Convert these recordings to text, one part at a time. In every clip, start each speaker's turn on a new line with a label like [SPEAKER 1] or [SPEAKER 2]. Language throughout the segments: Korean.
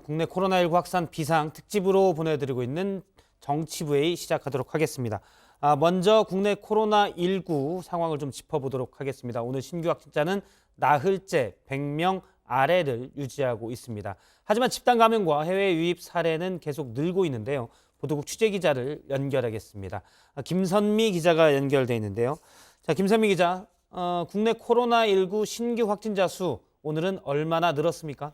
[SPEAKER 1] 국내 코로나19 확산 비상 특집으로 보내드리고 있는 정치부회의 시작하도록 하겠습니다. 먼저 국내 코로나19 상황을 좀 짚어보도록 하겠습니다. 오늘 신규 확진자는 나흘째 100명 아래를 유지하고 있습니다. 하지만 집단 감염과 해외 유입 사례는 계속 늘고 있는데요. 보도국 취재기자를 연결하겠습니다. 김선미 기자가 연결돼 있는데요. 자, 김선미 기자, 국내 코로나19 신규 확진자 수 오늘은 얼마나 늘었습니까?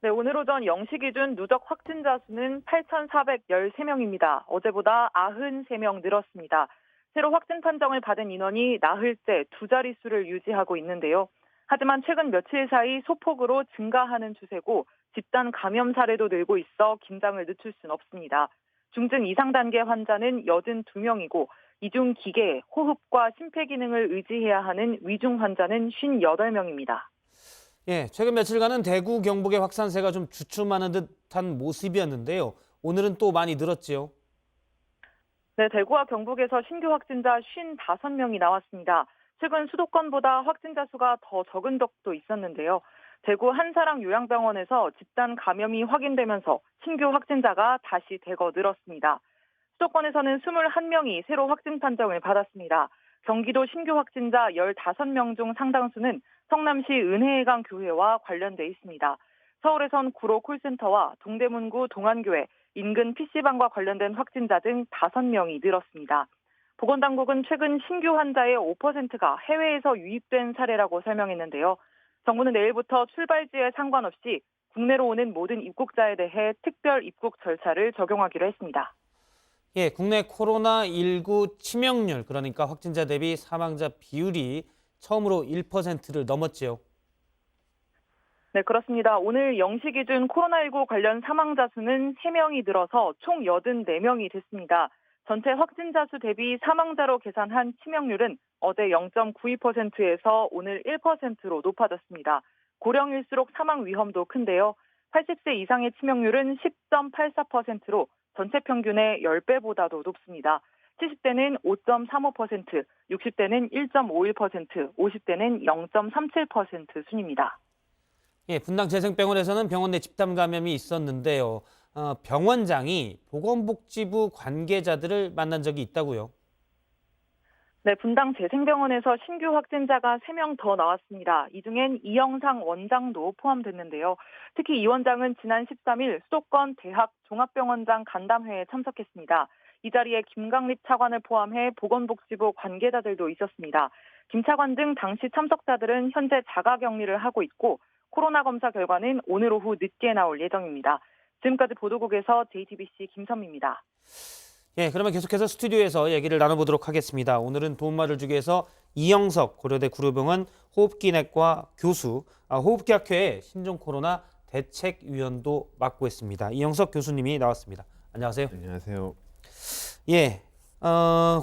[SPEAKER 2] 네, 오늘 오전 0시 기준 누적 확진자 수는 8,413명입니다. 어제보다 93명 늘었습니다. 새로 확진 판정을 받은 인원이 나흘째 두 자릿수를 유지하고 있는데요. 하지만 최근 며칠 사이 소폭으로 증가하는 추세고 집단 감염 사례도 늘고 있어 긴장을 늦출 수는 없습니다. 중증 이상 단계 환자는 82명이고 이 중 기계, 호흡과 심폐기능을 의지해야 하는 위중 환자는 58명입니다.
[SPEAKER 1] 최근 며칠간은 대구, 경북의 확산세가 좀 주춤하는 듯한 모습이었는데요. 오늘은 또 많이 늘었지요.
[SPEAKER 2] 네, 대구와 경북에서 신규 확진자 55명이 나왔습니다. 최근 수도권보다 확진자 수가 더 적은 적도 있었는데요. 대구 한사랑 요양병원에서 집단 감염이 확인되면서 신규 확진자가 다시 대거 늘었습니다. 수도권에서는 21명이 새로 확진 판정을 받았습니다. 경기도 신규 확진자 15명 중 상당수는 성남시 은혜회관 교회와 관련돼 있습니다. 서울에선 구로 콜센터와 동대문구 동안교회, 인근 PC방과 관련된 확진자 등 5명이 늘었습니다. 보건당국은 최근 신규 환자의 5%가 해외에서 유입된 사례라고 설명했는데요. 정부는 내일부터 출발지에 상관없이 국내로 오는 모든 입국자에 대해 특별 입국 절차를 적용하기로 했습니다.
[SPEAKER 1] 국내 코로나19 치명률, 그러니까 확진자 대비 사망자 비율이 처음으로 1%를 넘었지요.
[SPEAKER 2] 네, 그렇습니다. 오늘 0시 기준 코로나19 관련 사망자 수는 3명이 늘어서 총 84명이 됐습니다. 전체 확진자 수 대비 사망자로 계산한 치명률은 어제 0.92%에서 오늘 1%로 높아졌습니다. 고령일수록 사망 위험도 큰데요. 80세 이상의 치명률은 10.84%로 전체 평균의 10배보다도 높습니다. 70대는 5.35%, 60대는 1.51%, 50대는 0.37% 순입니다.
[SPEAKER 1] 분당 재생병원에서는 병원 내 집단 감염이 있었는데요. 병원장이 보건복지부 관계자들을 만난 적이 있다고요?
[SPEAKER 2] 네, 분당 재생병원에서 신규 확진자가 3명 더 나왔습니다. 이 중엔 이영상 원장도 포함됐는데요. 특히 이 원장은 지난 13일 수도권 대학 종합병원장 간담회에 참석했습니다. 이 자리에 김강립 차관을 포함해 보건복지부 관계자들도 있었습니다. 김 차관 등 당시 참석자들은 현재 자가격리를 하고 있고 코로나 검사 결과는 오늘 오후 늦게 나올 예정입니다. 지금까지 보도국에서 JTBC 김선미입니다.
[SPEAKER 1] 그러면 계속해서 스튜디오에서 얘기를 나눠보도록 하겠습니다. 오늘은 도움말을 주기 위해서 이영석 고려대 구로병원 호흡기내과 교수, 호흡기학회의 신종 코로나 대책위원도 맡고 있습니다. 이영석 교수님이 나왔습니다. 안녕하세요.
[SPEAKER 3] 안녕하세요.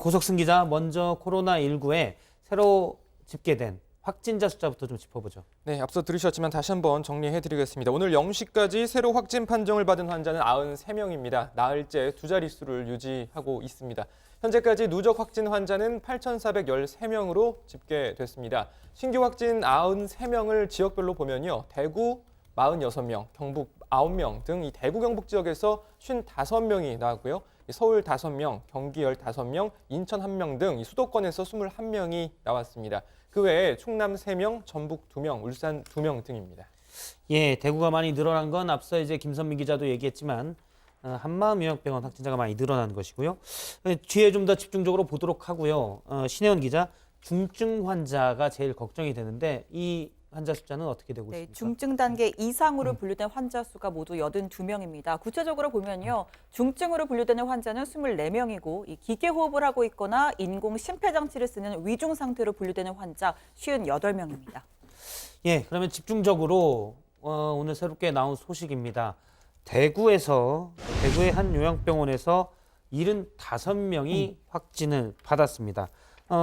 [SPEAKER 1] 고석승 기자, 먼저 코로나19에 새로 집계된 확진자 숫자부터 좀 짚어보죠.
[SPEAKER 4] 네, 앞서 들으셨지만 다시 한번 정리해드리겠습니다. 오늘 0시까지 새로 확진 판정을 받은 환자는 93명입니다. 나흘째 두 자릿수를 유지하고 있습니다. 현재까지 누적 확진 환자는 8,413명으로 집계됐습니다. 신규 확진 93명을 지역별로 보면요. 대구 46명, 경북 9명 등 이 대구 경북 지역에서 55명이 나왔고요. 서울 5명, 경기 15명, 인천 1명 등 수도권에서 21명이 나왔습니다. 그 외에 충남 3명, 전북 2명, 울산 2명 등입니다.
[SPEAKER 1] 대구가 많이 늘어난 건 앞서 이제 김선민 기자도 얘기했지만 한마음요양병원 확진자가 많이 늘어난 것이고요. 뒤에 좀 더 집중적으로 보도록 하고요. 신혜원 기자, 중증 환자가 제일 걱정이 되는데 이 환자 숫자는 어떻게 되고 있습니까?
[SPEAKER 5] 중증 단계 이상으로 분류된 환자 수가 모두 82명입니다. 구체적으로 보면요. 중증으로 분류되는 환자는 24명이고 이 기계 호흡을 하고 있거나 인공 심폐장치를 쓰는 위중 상태로 분류되는 환자 58명입니다.
[SPEAKER 1] 그러면 집중적으로 오늘 새롭게 나온 소식입니다. 대구의 한 요양병원에서 75명이 확진을 받았습니다.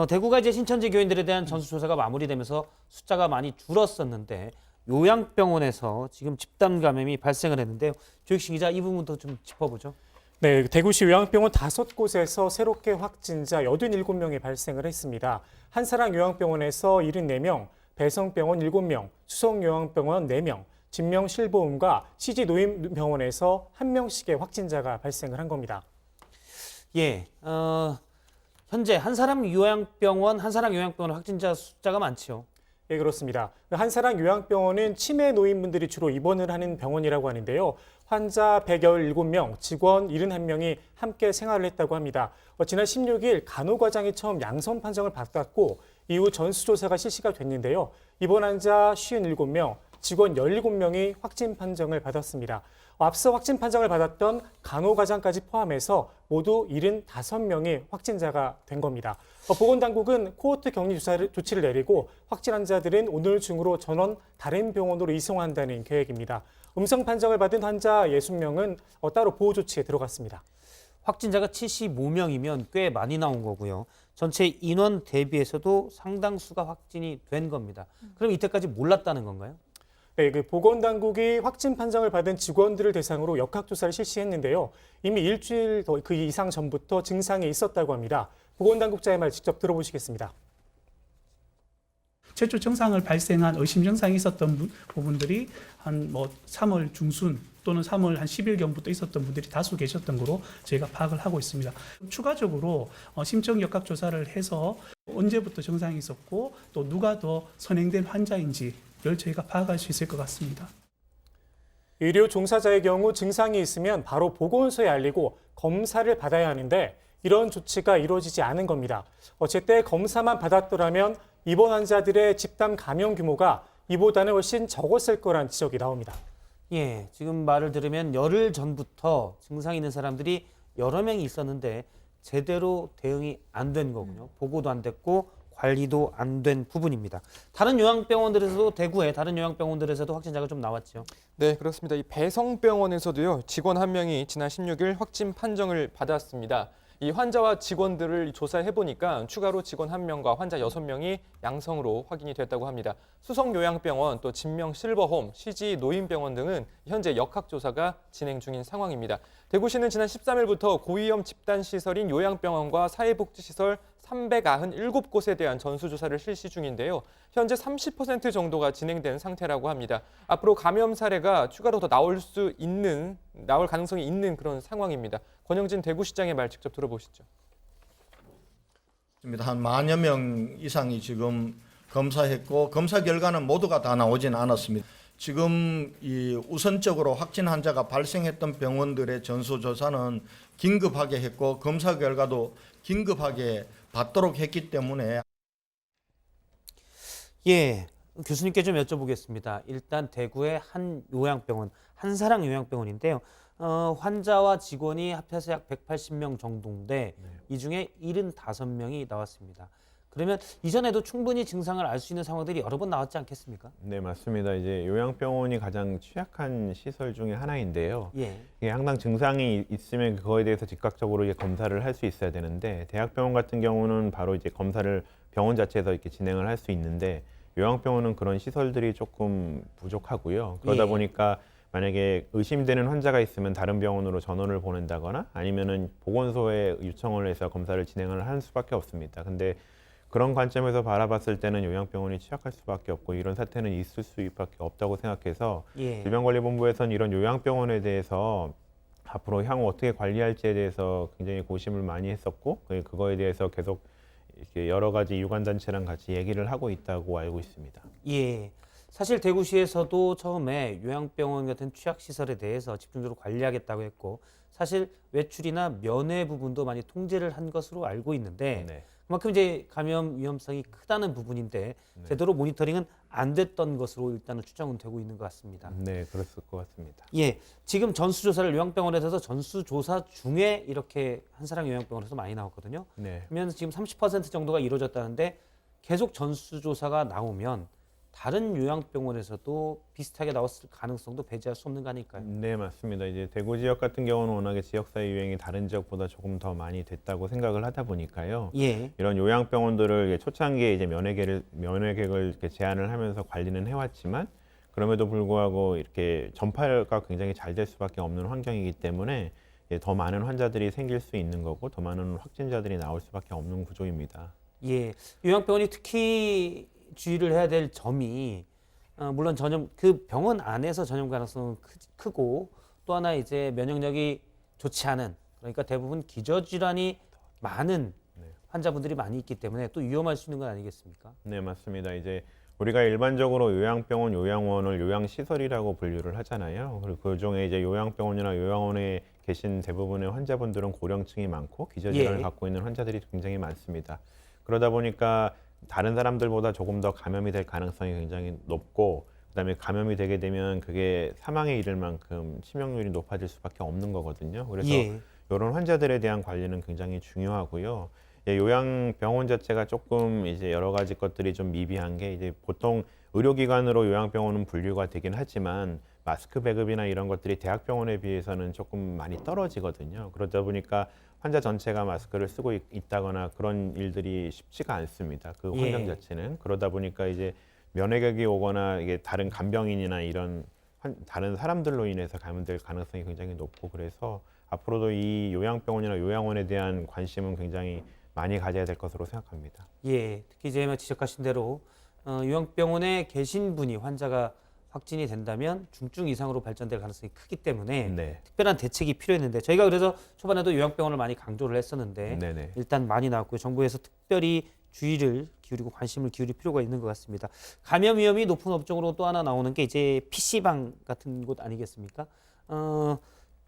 [SPEAKER 1] 대구가 이제 신천지 교인들에 대한 전수조사가 마무리되면서 숫자가 많이 줄었었는데 요양병원에서 지금 집단 감염이 발생을 했는데요. 조익식 기자, 이 부분도 좀 짚어보죠.
[SPEAKER 6] 네, 대구시 요양병원 5곳에서 새롭게 확진자 87명이 발생을 했습니다. 한사랑 요양병원에서 74명, 배성병원 7명, 수성요양병원 4명, 진명실보음과 CG노인병원에서 한 명씩의 확진자가 발생을 한 겁니다.
[SPEAKER 1] 예, 현재 한사람 요양병원 확진자 숫자가 많지요.
[SPEAKER 6] 예, 그렇습니다. 한사랑 요양병원은 치매 노인분들이 주로 입원을 하는 병원이라고 하는데요. 환자 117명, 직원 71명이 함께 생활을 했다고 합니다. 지난 16일 간호과장이 처음 양성 판정을 받았고 이후 전수조사가 실시가 됐는데요. 입원 환자 57명, 직원 17명이 확진 판정을 받았습니다. 앞서 확진 판정을 받았던 간호과장까지 포함해서 모두 75명이 확진자가 된 겁니다. 보건당국은 코호트 격리 조치를 내리고 확진 환자들은 오늘 중으로 전원 다른 병원으로 이송한다는 계획입니다. 음성 판정을 받은 환자 60명은 따로 보호 조치에 들어갔습니다.
[SPEAKER 1] 확진자가 75명이면 꽤 많이 나온 거고요. 전체 인원 대비해서도 상당수가 확진이 된 겁니다. 그럼 이때까지 몰랐다는 건가요?
[SPEAKER 6] 네, 보건당국이 확진 판정을 받은 직원들을 대상으로 역학조사를 실시했는데요. 이미 일주일 그 이상 전부터 증상이 있었다고 합니다. 보건당국자의 말 직접 들어보시겠습니다.
[SPEAKER 3] 최초 증상을 발생한 의심 증상이 있었던 부분들이 한 3월 중순 또는 3월 한 10일경부터 있었던 분들이 다수 계셨던 거로 저희가 파악을 하고 있습니다. 추가적으로 심층 역학 조사를 해서 언제부터 증상이 있었고 또 누가 더 선행된 환자인지를 저희가 파악할 수 있을 것 같습니다.
[SPEAKER 6] 의료 종사자의 경우 증상이 있으면 바로 보건소에 알리고 검사를 받아야 하는데 이런 조치가 이루어지지 않은 겁니다. 제때 검사만 받았더라면 입원 환자들의 집단 감염 규모가 이보다는 훨씬 적었을 거란 지적이 나옵니다.
[SPEAKER 1] 예, 지금 말을 들으면 열흘 전부터 증상 있는 사람들이 여러 명이 있었는데 제대로 대응이 안 된 거군요. 보고도 안 됐고 관리도 안 된 부분입니다. 다른 요양병원들에서도 대구의 다른 요양병원들에서도 확진자가 좀 나왔죠.
[SPEAKER 4] 네, 그렇습니다. 이 배성병원에서도요, 직원 한 명이 지난 16일 확진 판정을 받았습니다. 이 환자와 직원들을 조사해보니까 추가로 직원 1명과 환자 6명이 양성으로 확인이 됐다고 합니다. 수성요양병원, 또 진명실버홈, CG노인병원 등은 현재 역학조사가 진행 중인 상황입니다. 대구시는 지난 13일부터 고위험 집단시설인 요양병원과 사회복지시설 397곳에 대한 전수조사를 실시 중인데요. 현재 30% 정도가 진행된 상태라고 합니다. 앞으로 감염 사례가 추가로 더 나올 가능성이 있는 그런 상황입니다. 권영진 대구시장의 말 직접 들어보시죠.
[SPEAKER 7] 한 10,000여 명 이상이 지금 검사했고 검사 결과는 모두가 다 나오진 않았습니다. 지금 이 우선적으로 확진 환자가 발생했던 병원들의 전수조사는 긴급하게 했고 검사 결과도 긴급하게 받도록 했기 때문에
[SPEAKER 1] 예, 교수님께 좀 여쭤보겠습니다. 일단 대구의 한 요양병원, 한사랑 요양병원인데요. 환자와 직원이 합해서 약 180명 정도인데 이 중에 75명이 나왔습니다. 그러면 이전에도 충분히 증상을 알 수 있는 상황들이 여러 번 나왔지 않겠습니까?
[SPEAKER 8] 네, 맞습니다. 이제 요양병원이 가장 취약한 시설 중에 하나인데요.
[SPEAKER 1] 예.
[SPEAKER 8] 이게 항상 증상이 있으면 그거에 대해서 즉각적으로 이제 검사를 할 수 있어야 되는데 대학병원 같은 경우는 바로 이제 검사를 병원 자체에서 이렇게 진행을 할 수 있는데 요양병원은 그런 시설들이 조금 부족하고요. 그러다
[SPEAKER 1] 예.
[SPEAKER 8] 보니까 만약에 의심되는 환자가 있으면 다른 병원으로 전원을 보낸다거나 아니면은 보건소에 요청을 해서 검사를 진행을 할 수밖에 없습니다. 근데 그런 관점에서 바라봤을 때는 요양병원이 취약할 수밖에 없고 이런 사태는 있을 수밖에 없다고 생각해서
[SPEAKER 1] 예.
[SPEAKER 8] 질병관리본부에서는 이런 요양병원에 대해서 앞으로 향후 어떻게 관리할지에 대해서 굉장히 고심을 많이 했었고 그거에 대해서 계속 이렇게 여러 가지 유관단체랑 같이 얘기를 하고 있다고 알고 있습니다.
[SPEAKER 1] 예. 사실 대구시에서도 처음에 요양병원 같은 취약시설에 대해서 집중적으로 관리하겠다고 했고 사실 외출이나 면회 부분도 많이 통제를 한 것으로 알고 있는데
[SPEAKER 8] 네.
[SPEAKER 1] 그만큼 이제 감염 위험성이 크다는 부분인데
[SPEAKER 8] 네.
[SPEAKER 1] 제대로 모니터링은 안 됐던 것으로 일단은 추정은 되고 있는 것 같습니다.
[SPEAKER 8] 네, 그랬을 것 같습니다.
[SPEAKER 1] 예, 지금 전수조사를 요양병원에서 전수조사 중에 이렇게 한사랑 요양병원에서 많이 나왔거든요.
[SPEAKER 8] 네.
[SPEAKER 1] 그러면 지금 30% 정도가 이루어졌다는데 계속 전수조사가 나오면 다른 요양병원에서도 비슷하게 나왔을 가능성도 배제할 수 없는 거 아닐까요?
[SPEAKER 8] 네, 맞습니다. 이제 대구 지역 같은 경우는 워낙에 지역사회 유행이 다른 지역보다 조금 더 많이 됐다고 생각을 하다 보니까요.
[SPEAKER 1] 예,
[SPEAKER 8] 이런 요양병원들을 초창기에 이제 면회객을 이렇게 제한을 하면서 관리는 해왔지만 그럼에도 불구하고 이렇게 전파가 굉장히 잘 될 수밖에 없는 환경이기 때문에 더 많은 환자들이 생길 수 있는 거고 더 많은 확진자들이 나올 수밖에 없는 구조입니다.
[SPEAKER 1] 예, 요양병원이 특히 주의를 해야 될 점이 물론 전염 그 병원 안에서 전염 가능성은 크고 또 하나 이제 면역력이 좋지 않은 그러니까 대부분 기저질환이 많은 환자분들이 많이 있기 때문에 또 위험할 수 있는 건 아니겠습니까?
[SPEAKER 8] 네, 맞습니다. 이제 우리가 일반적으로 요양병원, 요양원을 요양시설이라고 분류를 하잖아요. 그리고 그중에 이제 요양병원이나 요양원에 계신 대부분의 환자분들은 고령층이 많고 기저질환을
[SPEAKER 1] 예.
[SPEAKER 8] 갖고 있는 환자들이 굉장히 많습니다. 그러다 보니까 다른 사람들보다 조금 더 감염이 될 가능성이 굉장히 높고 그다음에 감염이 되게 되면 그게 사망에 이를 만큼 치명률이 높아질 수밖에 없는 거거든요. 그래서
[SPEAKER 1] 예.
[SPEAKER 8] 이런 환자들에 대한 관리는 굉장히 중요하고요. 예, 요양병원 자체가 조금 이제 여러 가지 것들이 좀 미비한 게 이제 보통 의료기관으로 요양병원은 분류가 되긴 하지만 마스크 배급이나 이런 것들이 대학병원에 비해서는 조금 많이 떨어지거든요. 그러다 보니까 환자 전체가 마스크를 쓰고 있다거나 그런 일들이 쉽지가 않습니다. 그 환경
[SPEAKER 1] 예.
[SPEAKER 8] 자체는. 그러다 보니까 이제 면역력이 오거나 이게 다른 간병인이나 이런 다른 사람들로 인해서 감염될 가능성이 굉장히 높고 그래서 앞으로도 이 요양병원이나 요양원에 대한 관심은 굉장히 많이 가져야 될 것으로 생각합니다.
[SPEAKER 1] 예, 특히 이제 지적하신 대로 요양병원에 계신 분이 환자가 확진이 된다면 중증 이상으로 발전될 가능성이 크기 때문에
[SPEAKER 8] 네.
[SPEAKER 1] 특별한 대책이 필요했는데 저희가 그래서 초반에도 요양병원을 많이 강조를 했었는데
[SPEAKER 8] 네네.
[SPEAKER 1] 일단 많이 나왔고요. 정부에서 특별히 주의를 기울이고 관심을 기울일 필요가 있는 것 같습니다. 감염 위험이 높은 업종으로 또 하나 나오는 게 이제 PC방 같은 곳 아니겠습니까?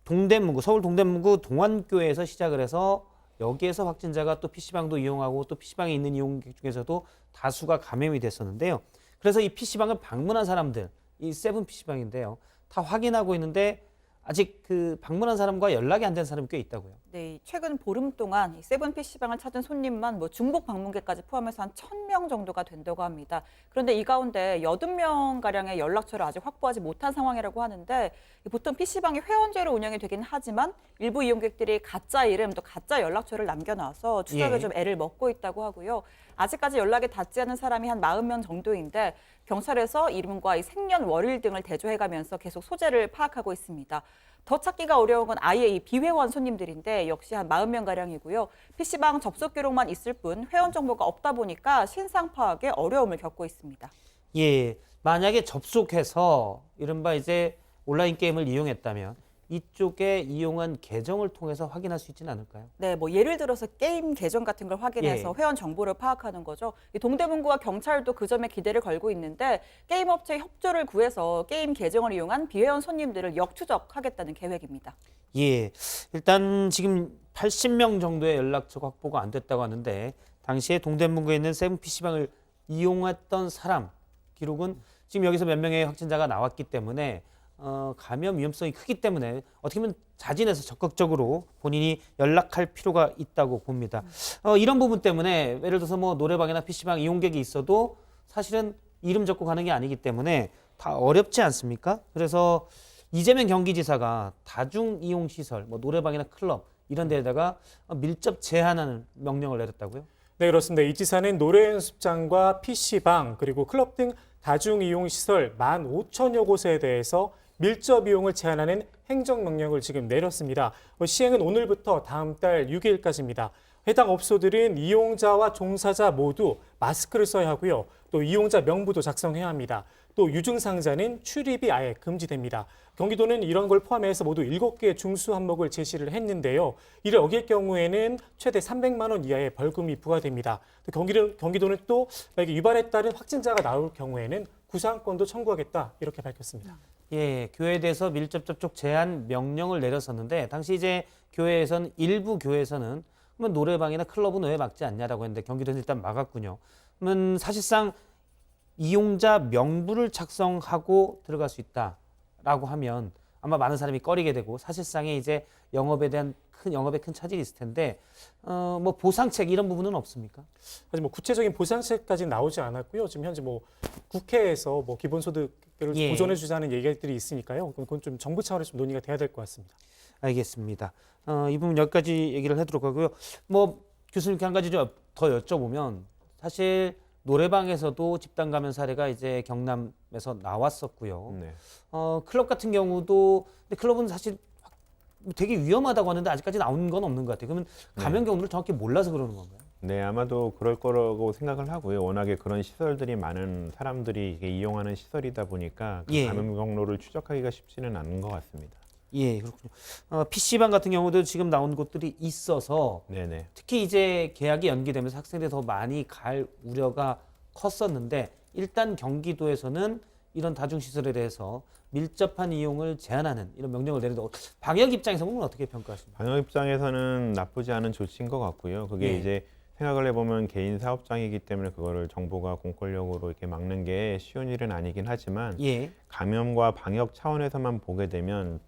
[SPEAKER 1] 동대문구, 서울 동대문구 동안교회에서 시작을 해서 여기에서 확진자가 또 PC방도 이용하고 또 PC방에 있는 이용객 중에서도 다수가 감염이 됐었는데요. 그래서 이 PC방을 방문한 사람들, 이 세븐 PC방인데요. 다 확인하고 있는데 아직 그 방문한 사람과 연락이 안 된 사람이 꽤 있다고요.
[SPEAKER 5] 네, 최근 보름 동안 이 세븐 PC방을 찾은 손님만 뭐 중복 방문객까지 포함해서 한 1,000명 정도가 된다고 합니다. 그런데 이 가운데 80명가량의 연락처를 아직 확보하지 못한 상황이라고 하는데 보통 PC방이 회원제로 운영이 되긴 하지만 일부 이용객들이 가짜 이름 또 가짜 연락처를 남겨놔서 추적에
[SPEAKER 1] 예.
[SPEAKER 5] 좀 애를 먹고 있다고 하고요. 아직까지 연락이 닿지 않은 사람이 한 40명 정도인데 경찰에서 이름과 이 생년월일 등을 대조해가면서 계속 소재를 파악하고 있습니다. 더 찾기가 어려운 건 아예 이 비회원 손님들인데 역시 한 40명가량이고요. PC방 접속 기록만 있을 뿐 회원 정보가 없다 보니까 신상 파악에 어려움을 겪고 있습니다.
[SPEAKER 1] 예, 만약에 접속해서 이른바 이제 온라인 게임을 이용했다면 이쪽에 이용한 계정을 통해서 확인할 수 있지는 않을까요?
[SPEAKER 5] 네, 뭐 예를 들어서 게임 계정 같은 걸 확인해서
[SPEAKER 1] 예.
[SPEAKER 5] 회원 정보를 파악하는 거죠. 이 동대문구와 경찰도 그 점에 기대를 걸고 있는데 게임 업체의 협조를 구해서 게임 계정을 이용한 비회원 손님들을 역추적하겠다는 계획입니다.
[SPEAKER 1] 예, 일단 지금 80명 정도의 연락처가 확보가 안 됐다고 하는데 당시에 동대문구에 있는 세븐 PC방을 이용했던 사람 기록은 지금 여기서 몇 명의 확진자가 나왔기 때문에 감염 위험성이 크기 때문에 어떻게 보면 자진해서 적극적으로 본인이 연락할 필요가 있다고 봅니다. 이런 부분 때문에 예를 들어서 뭐 노래방이나 PC방 이용객이 있어도 사실은 이름 적고 가는 게 아니기 때문에 다 어렵지 않습니까? 그래서 이재명 경기지사가 다중 이용 시설, 뭐 노래방이나 클럽 이런 데에다가 밀접 제한하는 명령을 내렸다고요?
[SPEAKER 6] 네, 그렇습니다. 이 지사는 노래 연습장과 PC방 그리고 클럽 등 다중 이용 시설 15,000여 곳에 대해서 밀접 이용을 제한하는 행정명령을 지금 내렸습니다. 시행은 오늘부터 다음 달 6일까지입니다. 해당 업소들은 이용자와 종사자 모두 마스크를 써야 하고요. 또 이용자 명부도 작성해야 합니다. 또 유증상자는 출입이 아예 금지됩니다. 경기도는 이런 걸 포함해서 모두 7개의 중수 항목을 제시를 했는데요. 이를 어길 경우에는 최대 300만 원 이하의 벌금이 부과됩니다. 경기도는 또 위반에 따른 확진자가 나올 경우에는 구상권도 청구하겠다 이렇게 밝혔습니다.
[SPEAKER 1] 예, 교회에 대해서 밀접 접촉 제한 명령을 내렸었는데 당시 이제 교회에서는 일부 교회에서는 그러면 노래방이나 클럽은 왜 막지 않냐라고 했는데 경기도는 일단 막았군요. 그러면 사실상 이용자 명부를 작성하고 들어갈 수 있다라고 하면 아마 많은 사람이 꺼리게 되고 사실상의 이제 영업에 대한 영업에 큰 차질이 있을 텐데 뭐 보상책 이런 부분은 없습니까?
[SPEAKER 6] 아직 뭐 구체적인 보상책까지는 나오지 않았고요. 지금 현재 뭐 국회에서 뭐 기본소득을
[SPEAKER 1] 예.
[SPEAKER 6] 보존해 주자는 얘기들이 있으니까요. 그건 좀 정부 차원에서 좀 논의가 돼야 될 것 같습니다.
[SPEAKER 1] 알겠습니다. 이 부분 여기까지 얘기를 하도록 하고요. 뭐 교수님께 한 가지 좀 더 여쭤보면 사실 노래방에서도 집단 감염 사례가 이제 경남에서 나왔었고요.
[SPEAKER 8] 네.
[SPEAKER 1] 클럽 같은 경우도 근데 클럽은 사실 되게 위험하다고 하는데 아직까지 나온 건 없는 것 같아요. 그러면 감염 경로를 정확히 몰라서 그러는 건가요?
[SPEAKER 8] 네, 아마도 그럴 거라고 생각을 하고요. 워낙에 그런 시설들이 많은 사람들이 이게 이용하는 시설이다 보니까 그
[SPEAKER 1] 예.
[SPEAKER 8] 감염 경로를 추적하기가 쉽지는 않은 것 같습니다.
[SPEAKER 1] 예, 그렇군요. PC방 같은 경우도 지금 나온 곳들이 있어서
[SPEAKER 8] 네네.
[SPEAKER 1] 특히 이제 개학이 연기되면서 학생들이 더 많이 갈 우려가 컸었는데 일단 경기도에서는 이런 다중시설에 대해서 밀접한 이용을 제한하는 이런 명령을 내리고 방역 입장에서 보면 어떻게 평가하십니까?
[SPEAKER 8] 방역 입장에서는 나쁘지 않은 조치인 것 같고요. 그게
[SPEAKER 1] 예.
[SPEAKER 8] 이제 생각을 해보면 개인 사업장이기 때문에 그거를 정부가 공권력으로 이렇게 막는 게 쉬운 일은 아니긴 하지만
[SPEAKER 1] 예,
[SPEAKER 8] 감염과 방역 차원에서만 보게 되면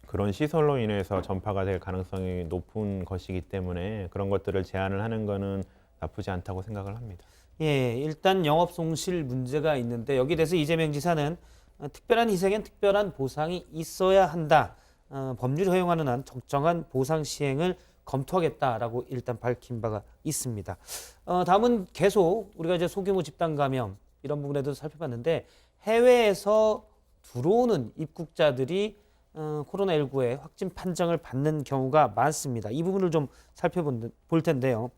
[SPEAKER 8] 그런 시설로 인해서 전파가 될 가능성이 높은 것이기 때문에 그런 것들을 제한을 하는 거는 나쁘지 않다고 생각을 합니다.
[SPEAKER 1] 예, 일단 영업 송실 문제가 있는데 여기에 대해서 이재명 지사는 특별한 희생엔 특별한 보상이 있어야 한다. 법률이 허용하는 한 적정한 보상 시행을 검토하겠다라고 일단 밝힌 바가 있습니다. 다음은 계속 우리가 이제 소규모 집단 감염 이런 부분에도 살펴봤는데 해외에서 들어오는 입국자들이 코로나19의 확진 판정을 받는 경우가 많습니다. 이 부분을 좀 살펴볼 텐데요.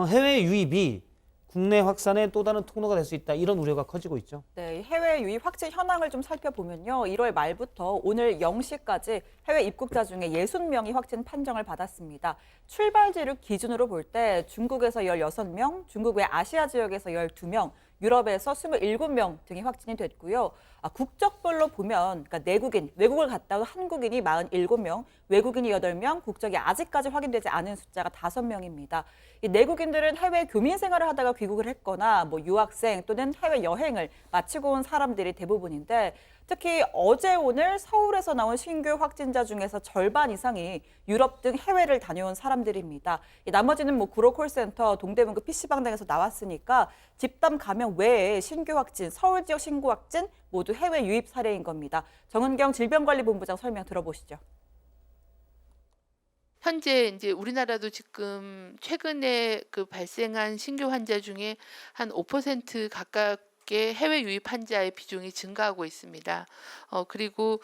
[SPEAKER 1] 해외 유입이 국내 확산의 또 다른 통로가 될 수 있다. 이런 우려가 커지고 있죠.
[SPEAKER 5] 네, 해외 유입 확진 현황을 좀 살펴보면요. 1월 말부터 오늘 0시까지 해외 입국자 중에 60명이 확진 판정을 받았습니다. 출발지를 기준으로 볼 때 중국에서 16명, 중국 외 아시아 지역에서 12명, 유럽에서 27명 등이 확진이 됐고요. 국적별로 보면 그러니까 내국인, 외국을 갔다 온 한국인이 47명, 외국인이 8명, 국적이 아직까지 확인되지 않은 숫자가 5명입니다. 이 내국인들은 해외 교민 생활을 하다가 귀국을 했거나 뭐 유학생 또는 해외 여행을 마치고 온 사람들이 대부분인데 특히 어제 오늘 서울에서 나온 신규 확진자 중에서 절반 이상이 유럽 등 해외를 다녀온 사람들입니다. 나머지는 뭐 구로 콜센터, 동대문구 PC방 등에서 나왔으니까 집단 감염 외에 신규 확진, 서울 지역 신규 확진 모두 해외 유입 사례인 겁니다. 정은경 질병관리본부장 설명 들어보시죠.
[SPEAKER 9] 현재 이제 우리나라도 지금 최근에 그 발생한 신규 환자 중에 한 5% 가깝게 해외 유입 환자의 비중이 증가하고 있습니다. 그리고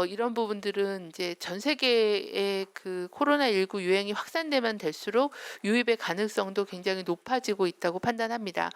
[SPEAKER 9] 이런 부분들은 이제 전 세계의 그 코로나19 유행이 확산되면 될수록 유입의 가능성도 굉장히 높아지고 있다고 판단합니다.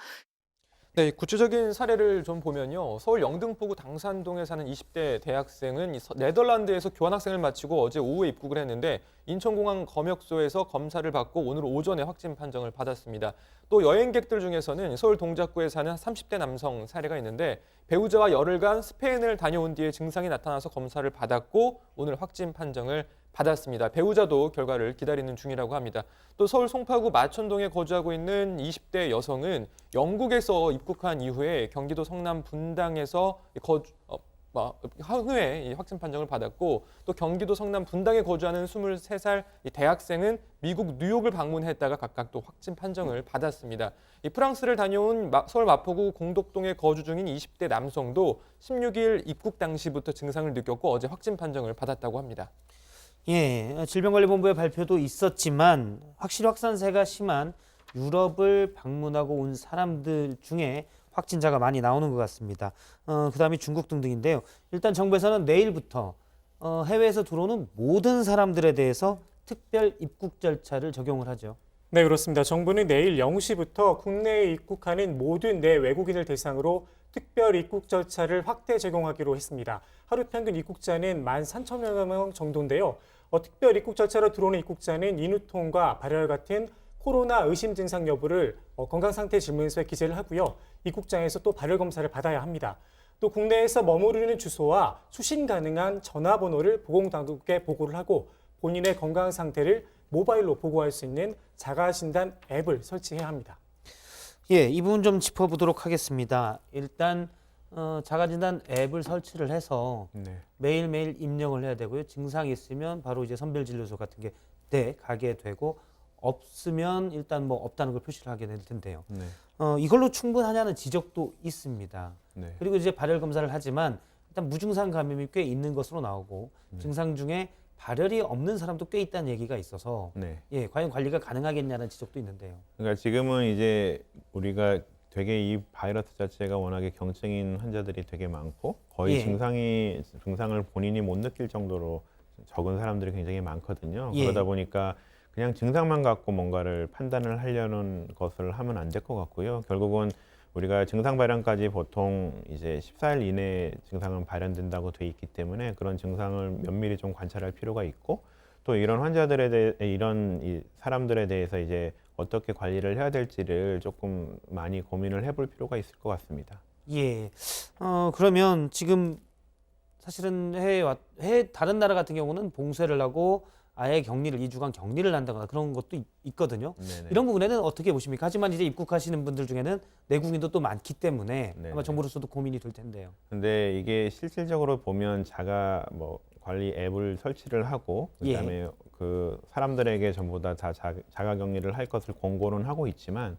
[SPEAKER 4] 네, 구체적인 사례를 좀 보면요. 서울 영등포구 당산동에 사는 20대 대학생은 네덜란드에서 교환학생을 마치고 어제 오후에 입국을 했는데 인천공항 검역소에서 검사를 받고 오늘 오전에 확진 판정을 받았습니다. 또 여행객들 중에서는 서울 동작구에 사는 30대 남성 사례가 있는데 배우자와 열흘간 스페인을 다녀온 뒤에 증상이 나타나서 검사를 받았고 오늘 확진 판정을 받았습니다. 배우자도 결과를 기다리는 중이라고 합니다. 또 서울 송파구 마천동에 거주하고 있는 20대 여성은 영국에서 입국한 이후에 경기도 성남 분당에서 후에 확진 판정을 받았고 또 경기도 성남 분당에 거주하는 23살 대학생은 미국 뉴욕을 방문했다가 각각 또 확진 판정을 받았습니다. 프랑스를 다녀온 서울 마포구 공덕동에 거주 중인 20대 남성도 16일 입국 당시부터 증상을 느꼈고 어제 확진 판정을 받았다고 합니다.
[SPEAKER 1] 예, 질병관리본부의 발표도 있었지만 확실히 확산세가 심한 유럽을 방문하고 온 사람들 중에 확진자가 많이 나오는 것 같습니다. 그다음이 중국 등등인데요. 일단 정부에서는 내일부터 해외에서 들어오는 모든 사람들에 대해서 특별 입국 절차를 적용을 하죠.
[SPEAKER 6] 네, 그렇습니다. 정부는 내일 0시부터 국내에 입국하는 모든 내외국인을 대상으로 특별 입국 절차를 확대 적용하기로 했습니다. 하루 평균 입국자는 13,000명 정도인데요. 특별 입국 절차로 들어오는 입국자는 인후통과 발열 같은 코로나 의심 증상 여부를 건강상태 질문서에 기재를 하고요. 입국장에서 또 발열 검사를 받아야 합니다. 또 국내에서 머무르는 주소와 수신 가능한 전화번호를 보건당국에 보고를 하고 본인의 건강 상태를 모바일로 보고할 수 있는 자가진단 앱을 설치해야 합니다.
[SPEAKER 1] 예, 이 부분 좀 짚어보도록 하겠습니다. 일단 자가진단 앱을 설치를 해서
[SPEAKER 8] 네.
[SPEAKER 1] 매일매일 입력을 해야 되고요. 증상이 있으면 바로 이제 선별진료소 같은 게 가게 되고 없으면 일단 뭐 없다는 걸 표시를 하게 될 텐데요.
[SPEAKER 8] 네.
[SPEAKER 1] 이걸로 충분하냐는 지적도 있습니다.
[SPEAKER 8] 네.
[SPEAKER 1] 그리고 이제 발열 검사를 하지만 일단 무증상 감염이 꽤 있는 것으로 나오고 증상 중에 발열이 없는 사람도 꽤 있다는 얘기가 있어서
[SPEAKER 8] 네.
[SPEAKER 1] 예, 과연 관리가 가능하겠냐는 지적도 있는데요.
[SPEAKER 8] 그러니까 지금은 이제 우리가 되게 이 바이러스 자체가 워낙에 경증인 환자들이 되게 많고 거의
[SPEAKER 1] 예.
[SPEAKER 8] 증상을 본인이 못 느낄 정도로 적은 사람들이 굉장히 많거든요.
[SPEAKER 1] 예.
[SPEAKER 8] 그러다 보니까 그냥 증상만 갖고 뭔가를 판단을 하려는 것을 하면 안 될 것 같고요. 결국은 우리가 증상 발현까지 보통 이제 14일 이내에 증상은 발현된다고 돼 있기 때문에 그런 증상을 면밀히 좀 관찰할 필요가 있고 또 이런 환자들에 대해 이런 이 사람들에 대해서 이제 어떻게 관리를 해야 될지를 조금 많이 고민을 해볼 필요가 있을 것 같습니다.
[SPEAKER 1] 예. 그러면 지금 사실은 다른 나라 같은 경우는 봉쇄를 하고 아예 격리를 2주간 격리를 한다거나 그런 것도 있거든요.
[SPEAKER 8] 네네.
[SPEAKER 1] 이런 부분에는 어떻게 보십니까? 하지만 이제 입국하시는 분들 중에는 내국인도 또 많기 때문에 아마
[SPEAKER 8] 네네.
[SPEAKER 1] 정부로서도 고민이 될 텐데요.
[SPEAKER 8] 근데 이게 실질적으로 보면 자가 뭐 관리 앱을 설치를 하고 그다음에 그 사람들에게 전부 다 자가 격리를 할 것을 권고는 하고 있지만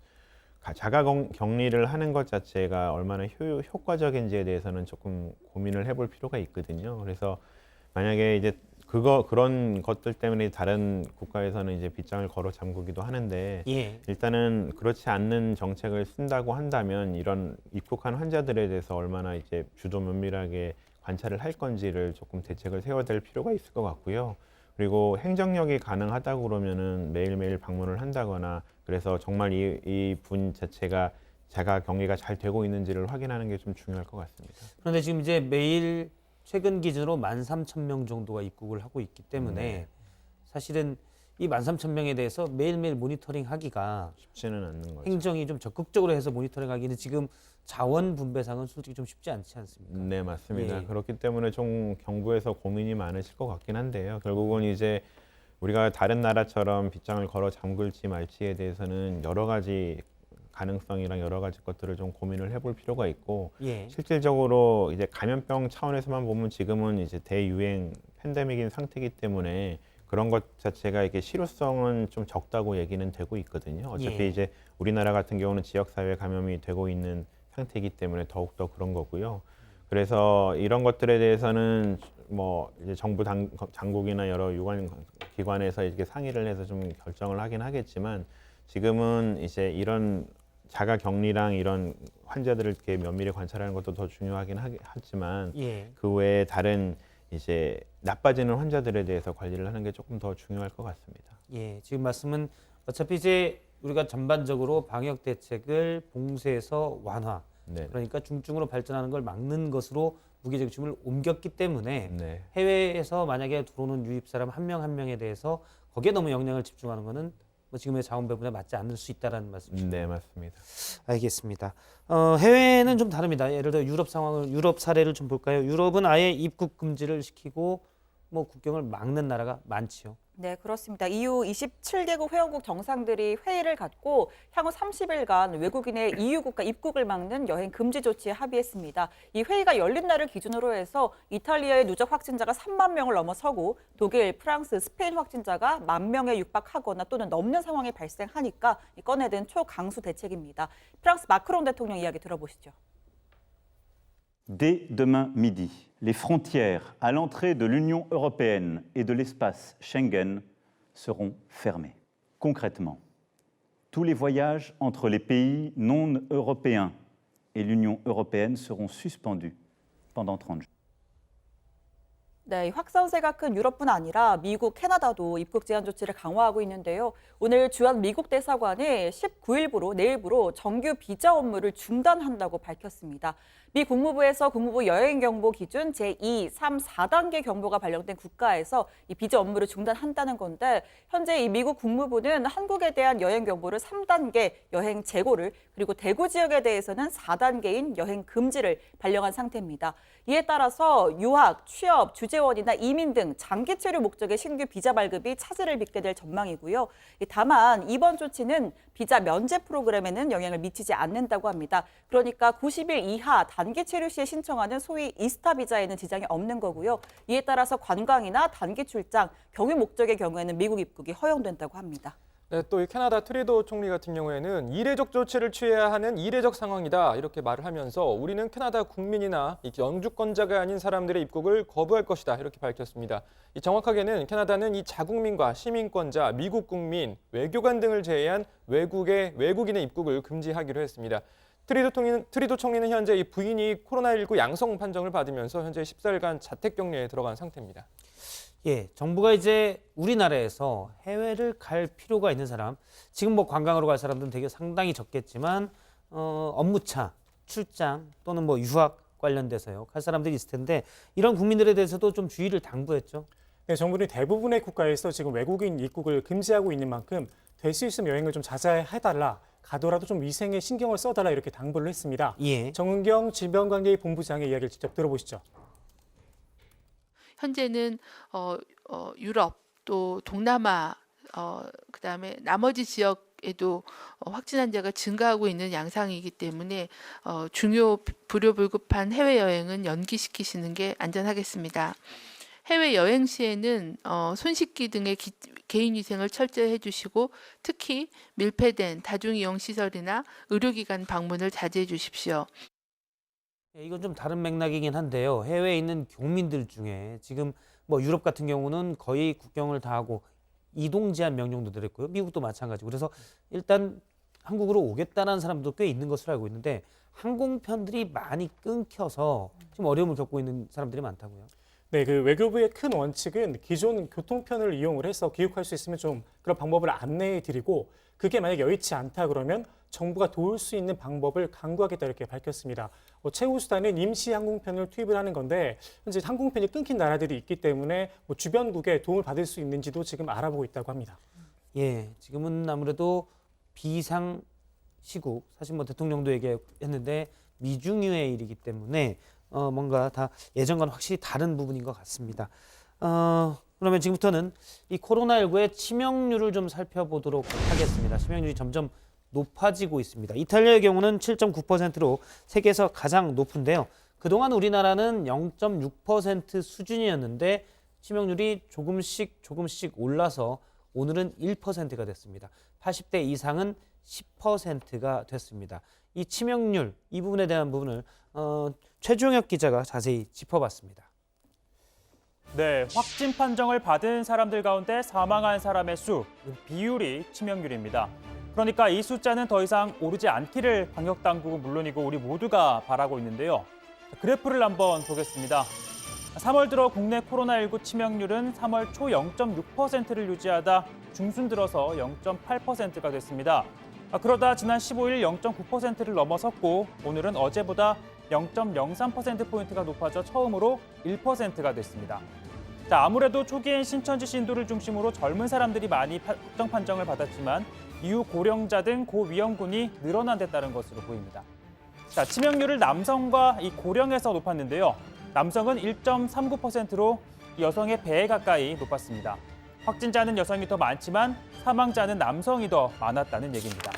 [SPEAKER 8] 자가 격리를 하는 것 자체가 얼마나 효과적인지에 대해서는 조금 고민을 해볼 필요가 있거든요. 그래서 만약에 이제 그런 것들 때문에 다른 국가에서는 이제 빗장을 걸어 잠그기도 하는데
[SPEAKER 1] 예.
[SPEAKER 8] 일단은 그렇지 않는 정책을 쓴다고 한다면 이런 입국한 환자들에 대해서 얼마나 이제 주도 면밀하게 관찰을 할 건지를 조금 대책을 세워야 될 필요가 있을 것 같고요. 그리고 행정력이 가능하다고 그러면은 매일매일 방문을 한다거나 그래서 정말 이 분 자체가 자가 격리가 잘 되고 있는지를 확인하는 게 좀 중요할 것 같습니다.
[SPEAKER 1] 그런데 지금 이제 매일 최근 기준으로 13,000명 정도가 입국을 하고 있기 때문에
[SPEAKER 8] 네.
[SPEAKER 1] 사실은 이 13,000명에 대해서 매일매일 모니터링 하기가
[SPEAKER 8] 쉽지는 않는 거죠.
[SPEAKER 1] 행정이 좀 적극적으로 해서 모니터링 하기는 지금 자원 분배상은 솔직히 좀 쉽지 않지 않습니까?
[SPEAKER 8] 네, 맞습니다.
[SPEAKER 1] 예.
[SPEAKER 8] 그렇기 때문에 좀 정부에서 고민이 많으실 것 같긴 한데요. 결국은 이제 우리가 다른 나라처럼 빗장을 걸어 잠글지 말지에 대해서는 여러 가지 가능성이랑 여러 가지 것들을 좀 고민을 해볼 필요가 있고
[SPEAKER 1] 예.
[SPEAKER 8] 실질적으로 이제 감염병 차원에서만 보면 지금은 이제 대유행 팬데믹인 상태이기 때문에 그런 것 자체가 이게 실효성은 좀 적다고 얘기는 되고 있거든요. 어차피
[SPEAKER 1] 예.
[SPEAKER 8] 이제 우리나라 같은 경우는 지역사회 감염이 되고 있는 상태이기 때문에 더욱더 그런 거고요. 그래서 이런 것들에 대해서는 뭐 이제 정부 당국이나 여러 유관 기관에서 이렇게 상의를 해서 좀 결정을 하긴 하겠지만 지금은 이제 이런 자가 격리랑 이런 환자들을 이렇게 면밀히 관찰하는 것도 더 중요하긴 하지만
[SPEAKER 1] 예.
[SPEAKER 8] 그 외에 다른 이제 나빠지는 환자들에 대해서 관리를 하는 게 조금 더 중요할 것 같습니다.
[SPEAKER 1] 예. 지금 말씀은 어차피 이제 우리가 전반적으로 방역 대책을 봉쇄에서 완화,
[SPEAKER 8] 네.
[SPEAKER 1] 그러니까 중증으로 발전하는 걸 막는 것으로 무게중심을 옮겼기 때문에
[SPEAKER 8] 네.
[SPEAKER 1] 해외에서 만약에 들어오는 유입 사람 한 명 한 명에 대해서 거기에 너무 영향을 집중하는 것은 뭐 지금의 자원 배분에 맞지 않을 수 있다라는 말씀이시죠.
[SPEAKER 8] 네, 맞습니다.
[SPEAKER 1] 알겠습니다. 해외는 좀 다릅니다. 예를 들어 유럽 사례를 좀 볼까요? 유럽은 아예 입국 금지를 시키고 뭐 국경을 막는 나라가 많지요.
[SPEAKER 5] 네, 그렇습니다. EU 27개국 회원국 정상들이 회의를 갖고 향후 30일간 외국인의 EU 국가 입국을 막는 여행 금지 조치에 합의했습니다. 이 회의가 열린 날을 기준으로 해서 이탈리아의 누적 확진자가 3만 명을 넘어서고 독일, 프랑스, 스페인 확진자가 10,000명에 육박하거나 또는 넘는 상황이 발생하니까 꺼내든 초강수 대책입니다. 프랑스 마크롱 대통령 이야기 들어보시죠.
[SPEAKER 10] Dès demain midi, les frontières à l'entrée de l'Union européenne et de l'espace Schengen seront fermées. Concrètement, tous les voyages entre les pays non européens et l'Union européenne seront suspendus pendant 30 jours.
[SPEAKER 5] 네, 이 확산세가 큰 유럽뿐 아니라 미국, 캐나다도 입국 제한 조치를 강화하고 있는데요. 오늘 주한 미국 대사관이 19일부로 내일부로 정규 비자 업무를 중단한다고 밝혔습니다. 미 국무부에서 국무부 여행 경보 기준 제2, 3, 4단계 경보가 발령된 국가에서 이 비자 업무를 중단한다는 건데 현재 이 미국 국무부는 한국에 대한 여행 경보를 3단계 여행 재고를 그리고 대구 지역에 대해서는 4단계인 여행 금지를 발령한 상태입니다. 이에 따라서 유학, 취업, 주재원이나 이민 등 장기 체류 목적의 신규 비자 발급이 차질을 빚게 될 전망이고요. 다만 이번 조치는 비자 면제 프로그램에는 영향을 미치지 않는다고 합니다. 그러니까 90일 이하 단기 체류 시에 신청하는 소위 이스타 비자에는 지장이 없는 거고요. 이에 따라서 관광이나 단기 출장, 경유 목적의 경우에는 미국 입국이 허용된다고 합니다.
[SPEAKER 4] 네, 또 이 캐나다 트리도 총리 같은 경우에는 이례적 조치를 취해야 하는 이례적 상황이다 이렇게 말을 하면서 우리는 캐나다 국민이나 영주권자가 아닌 사람들의 입국을 거부할 것이다 이렇게 밝혔습니다. 정확하게는 캐나다는 이 자국민과 시민권자, 미국 국민, 외교관 등을 제외한 외국인의 입국을 금지하기로 했습니다. 트리도 총리는 현재 이 부인이 코로나19 양성 판정을 받으면서 현재 14일간 자택 격리에 들어간 상태입니다.
[SPEAKER 1] 예, 정부가 이제 우리나라에서 해외를 갈 필요가 있는 사람, 지금 뭐 관광으로 갈 사람들은 되게 상당히 적겠지만 업무차, 출장 또는 뭐 유학 관련돼서요 갈 사람들이 있을 텐데 이런 국민들에 대해서도 좀 주의를 당부했죠.
[SPEAKER 6] 네, 정부는 대부분의 국가에서 지금 외국인 입국을 금지하고 있는 만큼 될 수 있으면 여행을 좀 자제해달라. 가더라도 좀 위생에 신경을 써달라 이렇게 당부를 했습니다.
[SPEAKER 1] 예.
[SPEAKER 6] 정은경 질병관리본부장의 이야기를 직접 들어보시죠.
[SPEAKER 9] 현재는 유럽 또 동남아 그다음에 나머지 지역에도 확진 환자가 증가하고 있는 양상이기 때문에 중요 불효불급한 해외 여행은 연기시키시는 게 안전하겠습니다. 해외 여행 시에는 손 씻기 등의 개인 위생을 철저히 해주시고 특히 밀폐된 다중이용 시설이나 의료기관 방문을 자제해 주십시오.
[SPEAKER 1] 이건 좀 다른 맥락이긴 한데요. 해외에 있는 교민들 중에 지금 뭐 유럽 같은 경우는 거의 국경을 다 하고 이동 제한 명령도 내렸고요. 미국도 마찬가지고. 그래서 일단 한국으로 오겠다는 사람도 꽤 있는 것으로 알고 있는데 항공편들이 많이 끊겨서 지금 어려움을 겪고 있는 사람들이 많다고요.
[SPEAKER 6] 네, 그 외교부의 큰 원칙은 기존 교통편을 이용을 해서 귀국할 수 있으면 좀 그런 방법을 안내해 드리고 그게 만약 여의치 않다 그러면 정부가 도울 수 있는 방법을 강구하겠다 이렇게 밝혔습니다. 최후 수단은 임시 항공편을 투입을 하는 건데 현재 항공편이 끊긴 나라들이 있기 때문에 주변국에 도움을 받을 수 있는지도 지금 알아보고 있다고 합니다.
[SPEAKER 1] 예, 지금은 아무래도 비상 시국, 사실 뭐 대통령도 얘기했는데 미중유의 일이기 때문에 뭔가 다 예전과는 확실히 다른 부분인 것 같습니다. 그러면 지금부터는 이 코로나19의 치명률을 좀 살펴보도록 하겠습니다. 치명률이 점점 높아지고 있습니다. 이탈리아의 경우는 7.9%로 세계에서 가장 높은데요. 그동안 우리나라는 0.6% 수준이었는데 치명률이 조금씩 올라서 오늘은 1%가 됐습니다. 80대 이상은 10%가 됐습니다. 이 치명률, 이 부분에 대한 부분을 최종혁 기자가 자세히 짚어봤습니다.
[SPEAKER 11] 네, 확진 판정을 받은 사람들 가운데 사망한 사람의 수, 비율이 치명률입니다. 그러니까 이 숫자는 더 이상 오르지 않기를 방역당국은 물론이고 우리 모두가 바라고 있는데요. 그래프를 한번 보겠습니다. 3월 들어 국내 코로나19 치명률은 3월 초 0.6%를 유지하다 중순 들어서 0.8%가 됐습니다. 그러다 지난 15일 0.9%를 넘어섰고 오늘은 어제보다 0.03%포인트가 높아져 처음으로 1%가 됐습니다. 아무래도 초기엔 신천지 신도를 중심으로 젊은 사람들이 많이 확정 판정을 받았지만 이후 고령자 등 고위험군이 늘어난 데 따른 것으로 보입니다. 치명률을 남성과 이 고령에서 높았는데요. 남성은 1.39%로 여성의 배에 가까이 높았습니다. 확진자는 여성이 더 많지만 사망자는 남성이 더 많았다는 얘기입니다.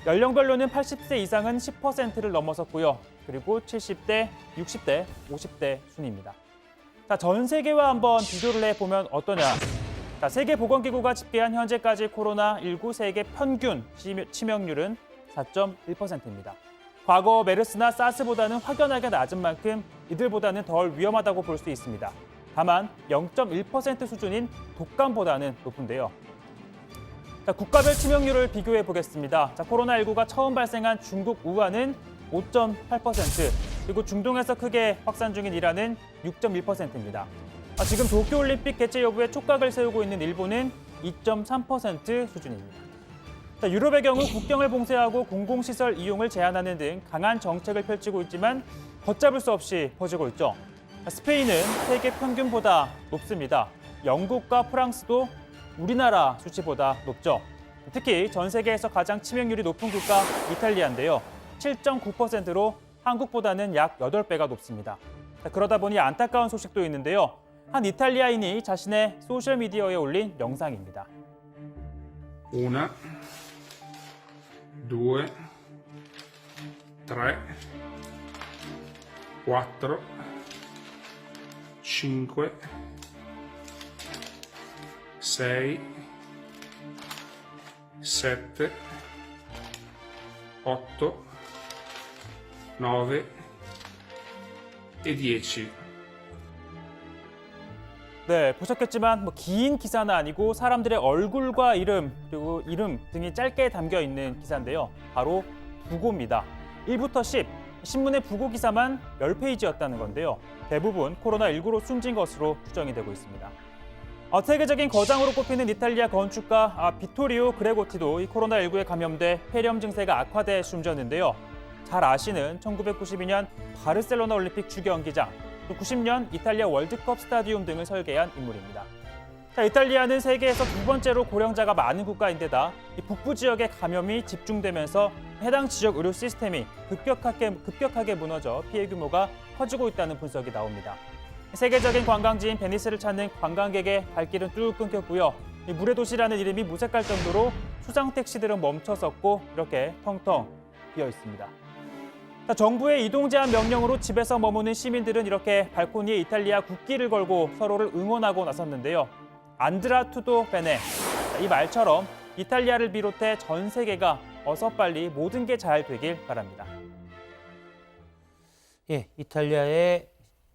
[SPEAKER 11] 연령별로는 80세 이상은 10%를 넘어섰고요. 그리고 70대, 60대, 50대 순입니다. 전 세계와 한번 비교를 해보면 어떠냐. 세계보건기구가 집계한 현재까지 코로나19 세계 평균 치명률은 4.1%입니다. 과거 메르스나 사스보다는 확연하게 낮은 만큼 이들보다는 덜 위험하다고 볼 수 있습니다. 다만 0.1% 수준인 독감보다는 높은데요. 국가별 치명률을 비교해 보겠습니다. 코로나19가 처음 발생한 중국 우한은 5.8%, 그리고 중동에서 크게 확산 중인 이란은 6.1%입니다. 지금 도쿄올림픽 개최 여부에 촉각을 세우고 있는 일본은 2.3% 수준입니다. 유럽의 경우 국경을 봉쇄하고 공공시설 이용을 제한하는 등 강한 정책을 펼치고 있지만 걷잡을 수 없이 퍼지고 있죠. 스페인은 세계 평균보다 높습니다. 영국과 프랑스도 우리나라 수치보다 높죠. 특히 전 세계에서 가장 치명률이 높은 국가 이탈리아인데요. 7.9%로 한국보다는 약 8배가 높습니다. 그러다 보니 안타까운 소식도 있는데요. 한 이탈리아인이 자신의 소셜미디어에 올린 영상입니다.
[SPEAKER 12] 1, 2, 3, 4, 5, 6, 7, 8, 9 e 10.
[SPEAKER 11] 네, 보셨겠지만 긴 기사는 아니고 사람들의 얼굴과 이름, 그리고 이름 등이 짧게 담겨 있는 기사인데요. 바로 부고입니다. 1부터 10, 신문의 부고 기사만 10페이지였다는 건데요. 대부분 코로나19로 숨진 것으로 추정이 되고 있습니다. 세계적인 거장으로 꼽히는 이탈리아 건축가 비토리오 그레고티도 이 코로나19에 감염돼 폐렴 증세가 악화돼 숨졌는데요. 잘 아시는 1992년 바르셀로나 올림픽 주경기장, 또 90년 이탈리아 월드컵 스타디움 등을 설계한 인물입니다. 이탈리아는 세계에서 두 번째로 고령자가 많은 국가인데다 이 북부 지역에 감염이 집중되면서 해당 지역 의료 시스템이 급격하게 무너져 피해 규모가 커지고 있다는 분석이 나옵니다. 세계적인 관광지인 베니스를 찾는 관광객의 발길은 뚝 끊겼고요. 이 물의 도시라는 이름이 무색할 정도로 수상 택시들은 멈춰섰고 이렇게 텅텅 비어 있습니다. 정부의 이동 제한 명령으로 집에서 머무는 시민들은 이렇게 발코니에 이탈리아 국기를 걸고 서로를 응원하고 나섰는데요. 안드라 투도 베네, 이 말처럼 이탈리아를 비롯해 전 세계가 어서 빨리 모든 게 잘 되길 바랍니다.
[SPEAKER 1] 예, 이탈리아의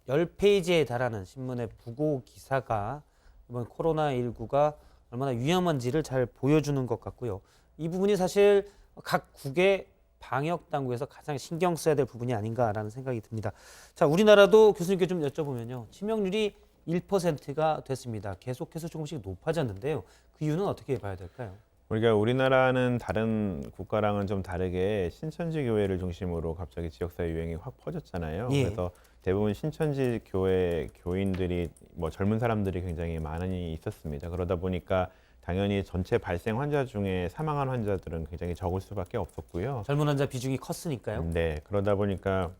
[SPEAKER 1] 10페이지에 달하는 신문의 부고 기사가 이번 코로나19가 얼마나 위험한지를 잘 보여주는 것 같고요. 이 부분이 사실 각 국의 방역 당국에서 가장 신경 써야 될 부분이 아닌가라는 생각이 듭니다. 자, 우리나라도 교수님께 좀 여쭤보면요. 치명률이 1%가 됐습니다. 계속해서 조금씩 높아졌는데요. 그 이유는 어떻게 봐야 될까요?
[SPEAKER 8] 우리나라는 다른 국가랑은 좀 다르게 신천지 교회를 중심으로 갑자기 지역사회 유행이 확 퍼졌잖아요.
[SPEAKER 1] 예.
[SPEAKER 8] 그래서 대부분 신천지 교회 교인들이 젊은 사람들이 굉장히 많이 있었습니다. 그러다 보니까 당연히 전체 발생 환자 중에 사망한 환자들은 굉장히 적을 수밖에 없었고요.
[SPEAKER 1] 젊은 환자 비중이 컸으니까요.
[SPEAKER 8] 네, 그러다 보니까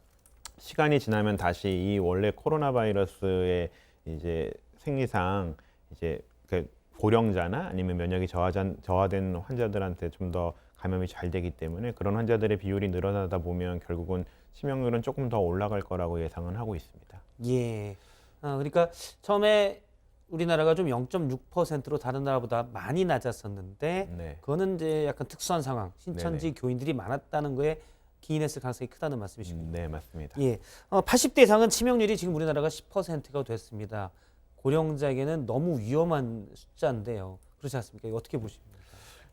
[SPEAKER 8] 시간이 지나면 다시 이 원래 코로나 바이러스의 이제 생리상 이제 그 고령자나 아니면 면역이 저하된 환자들한테 좀 더 감염이 잘 되기 때문에 그런 환자들의 비율이 늘어나다 보면 결국은 치명률은 조금 더 올라갈 거라고 예상은 하고 있습니다.
[SPEAKER 1] 예. 그러니까 처음에 우리나라가 좀 0.6%로 다른 나라보다 많이 낮았었는데
[SPEAKER 8] 네.
[SPEAKER 1] 그거는 이제 약간 특수한 상황, 신천지 교인들이 많았다는 거에 기인했을 가능성이 크다는 말씀이시군요.
[SPEAKER 8] 네, 맞습니다.
[SPEAKER 1] 예. 80대 이상은 치명률이 지금 우리나라가 10%가 됐습니다. 고령자에게는 너무 위험한 숫자인데요. 그렇지 않습니까? 이거 어떻게 보십니까?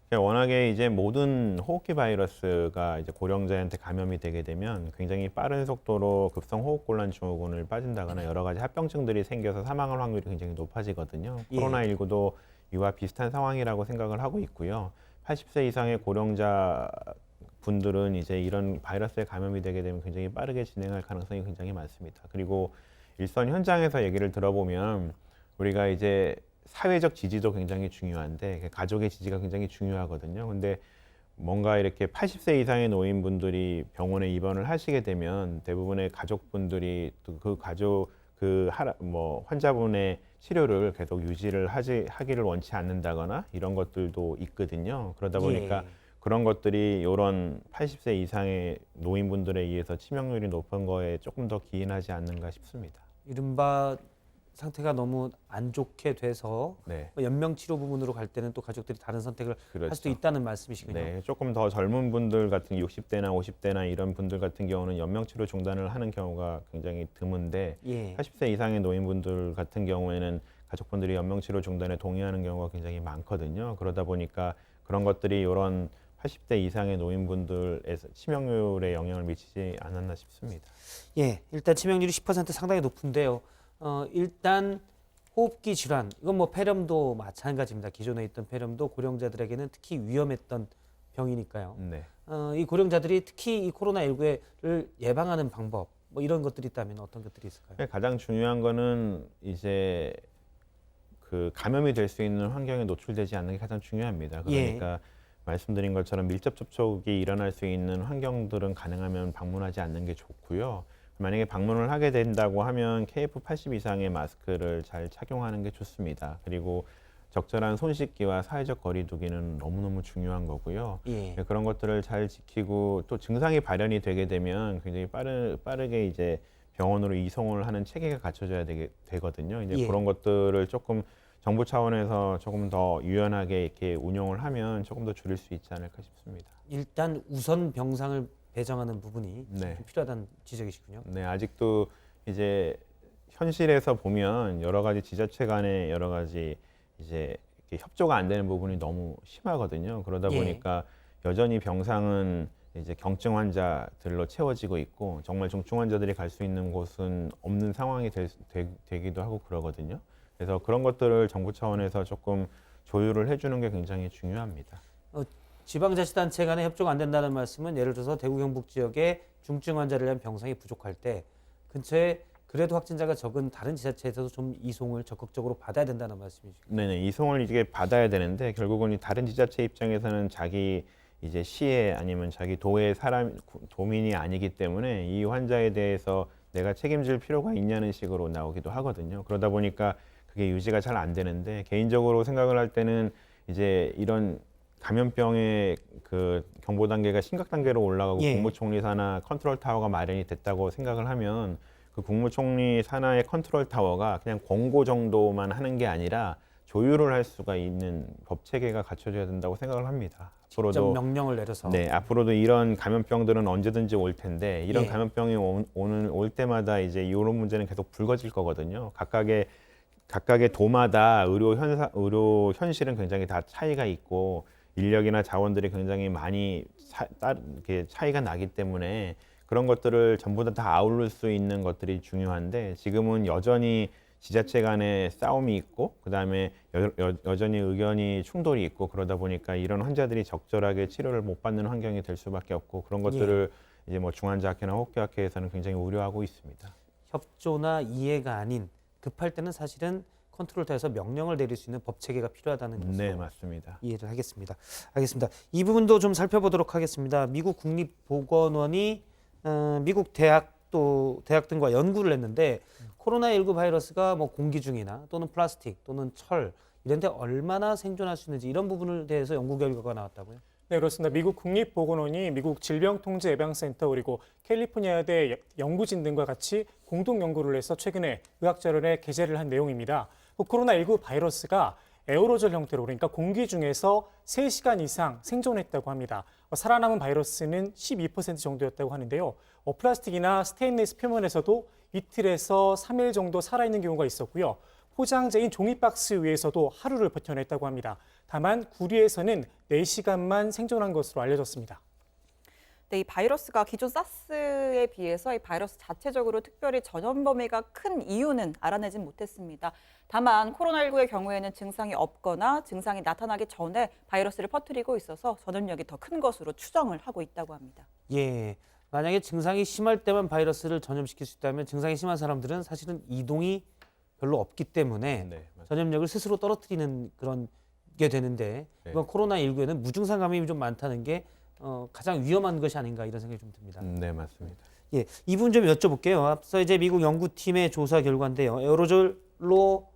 [SPEAKER 8] 워낙에 이제 모든 호흡기 바이러스가 이제 고령자한테 감염이 되게 되면 굉장히 빠른 속도로 급성 호흡곤란 증후군을 빠진다거나 여러 가지 합병증들이 생겨서 사망할 확률이 굉장히 높아지거든요.
[SPEAKER 1] 예.
[SPEAKER 8] 코로나19도 이와 비슷한 상황이라고 생각을 하고 있고요. 80세 이상의 고령자 분들은 이제 이런 바이러스에 감염이 되게 되면 굉장히 빠르게 진행할 가능성이 굉장히 많습니다. 그리고 일선 현장에서 얘기를 들어보면 우리가 이제 사회적 지지도 굉장히 중요한데 가족의 지지가 굉장히 중요하거든요. 근데 뭔가 이렇게 80세 이상의 노인분들이 병원에 입원을 하시게 되면 대부분의 가족분들이 또 환자분의 치료를 계속 유지를 하기를 원치 않는다거나 이런 것들도 있거든요. 그러다 보니까
[SPEAKER 1] 예.
[SPEAKER 8] 그런 것들이 이런 80세 이상의 노인분들에 의해서 치명률이 높은 거에 조금 더 기인하지 않는가 싶습니다.
[SPEAKER 1] 이른바 상태가 너무 안 좋게 돼서
[SPEAKER 8] 네.
[SPEAKER 1] 연명치료 부분으로 갈 때는 또 가족들이 다른 선택을
[SPEAKER 8] 그렇죠.
[SPEAKER 1] 할 수도 있다는 말씀이시군요.
[SPEAKER 8] 네, 조금 더 젊은 분들 같은 60대나 50대나 이런 분들 같은 경우는 연명치료 중단을 하는 경우가 굉장히 드문데
[SPEAKER 1] 예.
[SPEAKER 8] 80세 이상의 노인분들 같은 경우에는 가족분들이 연명치료 중단에 동의하는 경우가 굉장히 많거든요. 그러다 보니까 그런 것들이 이런 80대 이상의 노인분들의 치명률에 영향을 미치지 않았나 싶습니다.
[SPEAKER 1] 예, 일단 치명률이 10% 상당히 높은데요. 일단 호흡기 질환, 이건 폐렴도 마찬가지입니다. 기존에 있던 폐렴도 고령자들에게는 특히 위험했던 병이니까요.
[SPEAKER 8] 네.
[SPEAKER 1] 이 고령자들이 특히 이 코로나19를 예방하는 방법, 이런 것들이 있다면 어떤 것들이 있을까요?
[SPEAKER 8] 가장 중요한 거는 이제 그 감염이 될 수 있는 환경에 노출되지 않는 게 가장 중요합니다. 그러니까 말씀드린 것처럼 밀접 접촉이 일어날 수 있는 환경들은 가능하면 방문하지 않는 게 좋고요. 만약에 방문을 하게 된다고 하면 KF80 이상의 마스크를 잘 착용하는 게 좋습니다. 그리고 적절한 손 씻기와 사회적 거리 두기는 너무너무 중요한 거고요.
[SPEAKER 1] 예.
[SPEAKER 8] 그런 것들을 잘 지키고 또 증상이 발현이 되게 되면 굉장히 빠르게 이제 병원으로 이송을 하는 체계가 갖춰져야 되거든요. 이제
[SPEAKER 1] 예.
[SPEAKER 8] 그런 것들을 조금 정부 차원에서 조금 더 유연하게 이렇게 운영을 하면 조금 더 줄일 수 있지 않을까 싶습니다.
[SPEAKER 1] 일단 우선 병상을 배정하는 부분이
[SPEAKER 8] 네.
[SPEAKER 1] 좀 필요하다는 지적이시군요.
[SPEAKER 8] 네, 아직도 이제 현실에서 보면 여러 가지 지자체 간의 여러 가지 이제 이렇게 협조가 안 되는 부분이 너무 심하거든요. 그러다
[SPEAKER 1] 예.
[SPEAKER 8] 보니까 여전히 병상은 이제 경증 환자들로 채워지고 있고 정말 중증 환자들이 갈 수 있는 곳은 없는 상황이 되기도 하고 그러거든요. 그래서 그런 것들을 정부 차원에서 조금 조율을 해주는 게 굉장히 중요합니다.
[SPEAKER 1] 지방자치단체 간에 협조가 안 된다는 말씀은 예를 들어서 대구 경북 지역에 중증 환자를 위한 병상이 부족할 때 근처에 그래도 확진자가 적은 다른 지자체에서도 좀 이송을 적극적으로 받아야 된다는 말씀이시죠?
[SPEAKER 8] 네네, 이송을 이게 받아야 되는데 결국은 이 다른 지자체 입장에서는 자기 이제 시에 아니면 자기 도의 도민이 아니기 때문에 이 환자에 대해서 내가 책임질 필요가 있냐는 식으로 나오기도 하거든요. 그러다 보니까 그게 유지가 잘 안 되는데 개인적으로 생각을 할 때는 이제 이런 감염병의 그 경보 단계가 심각 단계로 올라가고
[SPEAKER 1] 예.
[SPEAKER 8] 국무총리 산하 컨트롤 타워가 마련이 됐다고 생각을 하면 그 국무총리 산하의 컨트롤 타워가 그냥 권고 정도만 하는 게 아니라 조율을 할 수가 있는 법 체계가 갖춰져야 된다고 생각을 합니다.
[SPEAKER 1] 직접 명령을 내려서.
[SPEAKER 8] 네, 앞으로도 이런 감염병들은 언제든지 올 텐데 이런
[SPEAKER 1] 예.
[SPEAKER 8] 감염병이 올 때마다 이제 이런 문제는 계속 불거질 거거든요. 각각의 도마다 의료 현실은 굉장히 다 차이가 있고 인력이나 자원들이 굉장히 많이 차이가 나기 때문에 그런 것들을 전부 다 아울릴 수 있는 것들이 중요한데 지금은 여전히 지자체 간에 싸움이 있고 그다음에 여전히 의견이 충돌이 있고 그러다 보니까 이런 환자들이 적절하게 치료를 못 받는 환경이 될 수밖에 없고 그런 것들을 이제 뭐 중환자학회나 호흡기학회에서는 굉장히 우려하고 있습니다.
[SPEAKER 1] 협조나 이해가 아닌 급할 때는 사실은 컨트롤 타워에서 명령을 내릴 수 있는 법 체계가 필요하다는 것을
[SPEAKER 8] 네, 맞습니다.
[SPEAKER 1] 이해를 하겠습니다. 알겠습니다. 이 부분도 좀 살펴보도록 하겠습니다. 미국 국립보건원이 미국 대학 등과 연구를 했는데 코로나19 바이러스가 뭐 공기 중이나 또는 플라스틱 또는 철 이런 데 얼마나 생존할 수 있는지 이런 부분에 대해서 연구 결과가 나왔다고요?
[SPEAKER 6] 네, 그렇습니다. 미국 국립보건원이 미국 질병통제예방센터 그리고 캘리포니아대 연구진 등과 같이 공동 연구를 해서 최근에 의학자료에 게재를 한 내용입니다. 코로나19 바이러스가 에어로졸 형태로 그러니까 공기 중에서 3시간 이상 생존했다고 합니다. 살아남은 바이러스는 12% 정도였다고 하는데요. 플라스틱이나 스테인리스 표면에서도 이틀에서 3일 정도 살아있는 경우가 있었고요. 포장재인 종이박스 위에서도 하루를 버텨냈다고 합니다. 다만 구리에서는 4시간만 생존한 것으로 알려졌습니다.
[SPEAKER 5] 네, 이 바이러스가 기존 사스에 비해서 이 바이러스 자체적으로 특별히 전염 범위가 큰 이유는 알아내진 못했습니다. 다만 코로나19의 경우에는 증상이 없거나 증상이 나타나기 전에 바이러스를 퍼뜨리고 있어서 전염력이 더 큰 것으로 추정을 하고 있다고 합니다.
[SPEAKER 1] 예. 만약에 증상이 심할 때만 바이러스를 전염시킬 수 있다면 증상이 심한 사람들은 사실은 이동이 별로 없기 때문에
[SPEAKER 8] 네,
[SPEAKER 1] 전염력을 스스로 떨어뜨리는 그런 게 되는데 이번 코로나19에는 무증상 감염이 좀 많다는 게 가장 위험한 것이 아닌가 이런 생각이 좀 듭니다.
[SPEAKER 8] 네, 맞습니다.
[SPEAKER 1] 예, 이 부분 좀 여쭤볼게요. 앞서 이제 미국 연구팀의 조사 결과인데요. 에어로졸로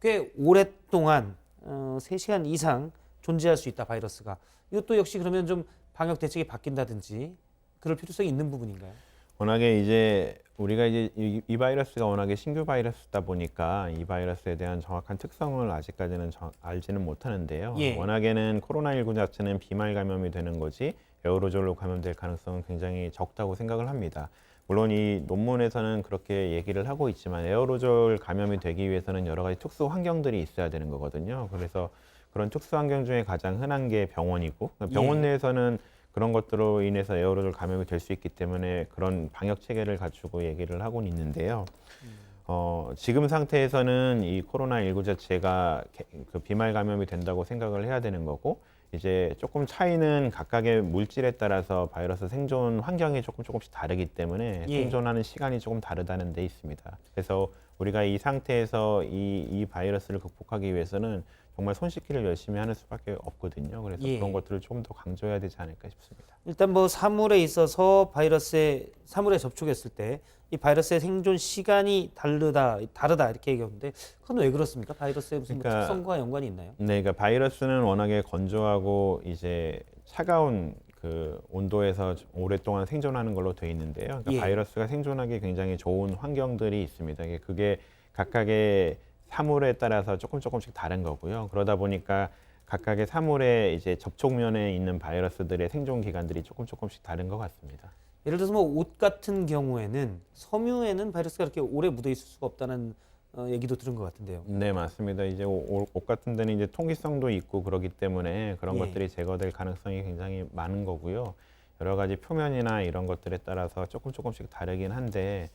[SPEAKER 1] 꽤 오랫동안 3시간 이상 존재할 수 있다 바이러스가. 이것도 역시 그러면 좀 방역 대책이 바뀐다든지 그럴 필요성이 있는 부분인가요?
[SPEAKER 8] 워낙에 이제 우리가 이제 이 바이러스가 워낙에 신규 바이러스다 보니까 이 바이러스에 대한 정확한 특성을 아직까지는 알지는 못하는데요.
[SPEAKER 1] 예.
[SPEAKER 8] 워낙에는 코로나19 자체는 비말 감염이 되는 거지 에어로졸로 감염될 가능성은 굉장히 적다고 생각을 합니다. 물론 이 논문에서는 그렇게 얘기를 하고 있지만 에어로졸 감염이 되기 위해서는 여러 가지 특수 환경들이 있어야 되는 거거든요. 그래서 그런 특수 환경 중에 가장 흔한 게 병원이고 병원 내에서는 그런 것들로 인해서 에어로졸 감염이 될 수 있기 때문에 그런 방역 체계를 갖추고 얘기를 하고는 있는데요. 지금 상태에서는 이 코로나19 자체가 그 비말 감염이 된다고 생각을 해야 되는 거고 이제 조금 차이는 각각의 물질에 따라서 바이러스 생존 환경이 조금씩 다르기 때문에 생존하는 시간이 조금 다르다는 데 있습니다. 그래서 우리가 이 상태에서 이 바이러스를 극복하기 위해서는 정말 손 씻기를 열심히 하는 수밖에 없거든요. 그래서 그런 것들을 좀 더 강조해야 되지 않을까 싶습니다.
[SPEAKER 1] 일단 뭐 사물에 있어서 사물에 접촉했을 때 이 바이러스의 생존 시간이 다르다 이렇게 얘기하는데 그건 왜 그렇습니까? 바이러스의 무슨 뭐 특성과 연관이 있나요?
[SPEAKER 8] 네, 그러니까 바이러스는 워낙에 건조하고 이제 차가운 그 온도에서 오랫동안 생존하는 걸로 되어 있는데요. 그러니까 바이러스가 생존하기 굉장히 좋은 환경들이 있습니다. 그게 각각의 사물에 따라서 조금씩 다른 거고요. 그러다 보니까 각각의 사물의 이제 접촉면에 있는 바이러스들의 생존 기간들이 조금씩 다른 것 같습니다.
[SPEAKER 1] 예를 들어서 뭐 옷 같은 경우에는 섬유에는 바이러스가 그렇게 오래 묻어 있을 수가 없다는 얘기도 들은 것 같은데요.
[SPEAKER 8] 네, 맞습니다. 이제 옷 같은 데는 이제 통기성도 있고 그러기 때문에 그런 것들이 제거될 가능성이 굉장히 많은 거고요. 여러 가지 표면이나 이런 것들에 따라서 조금씩 다르긴 한데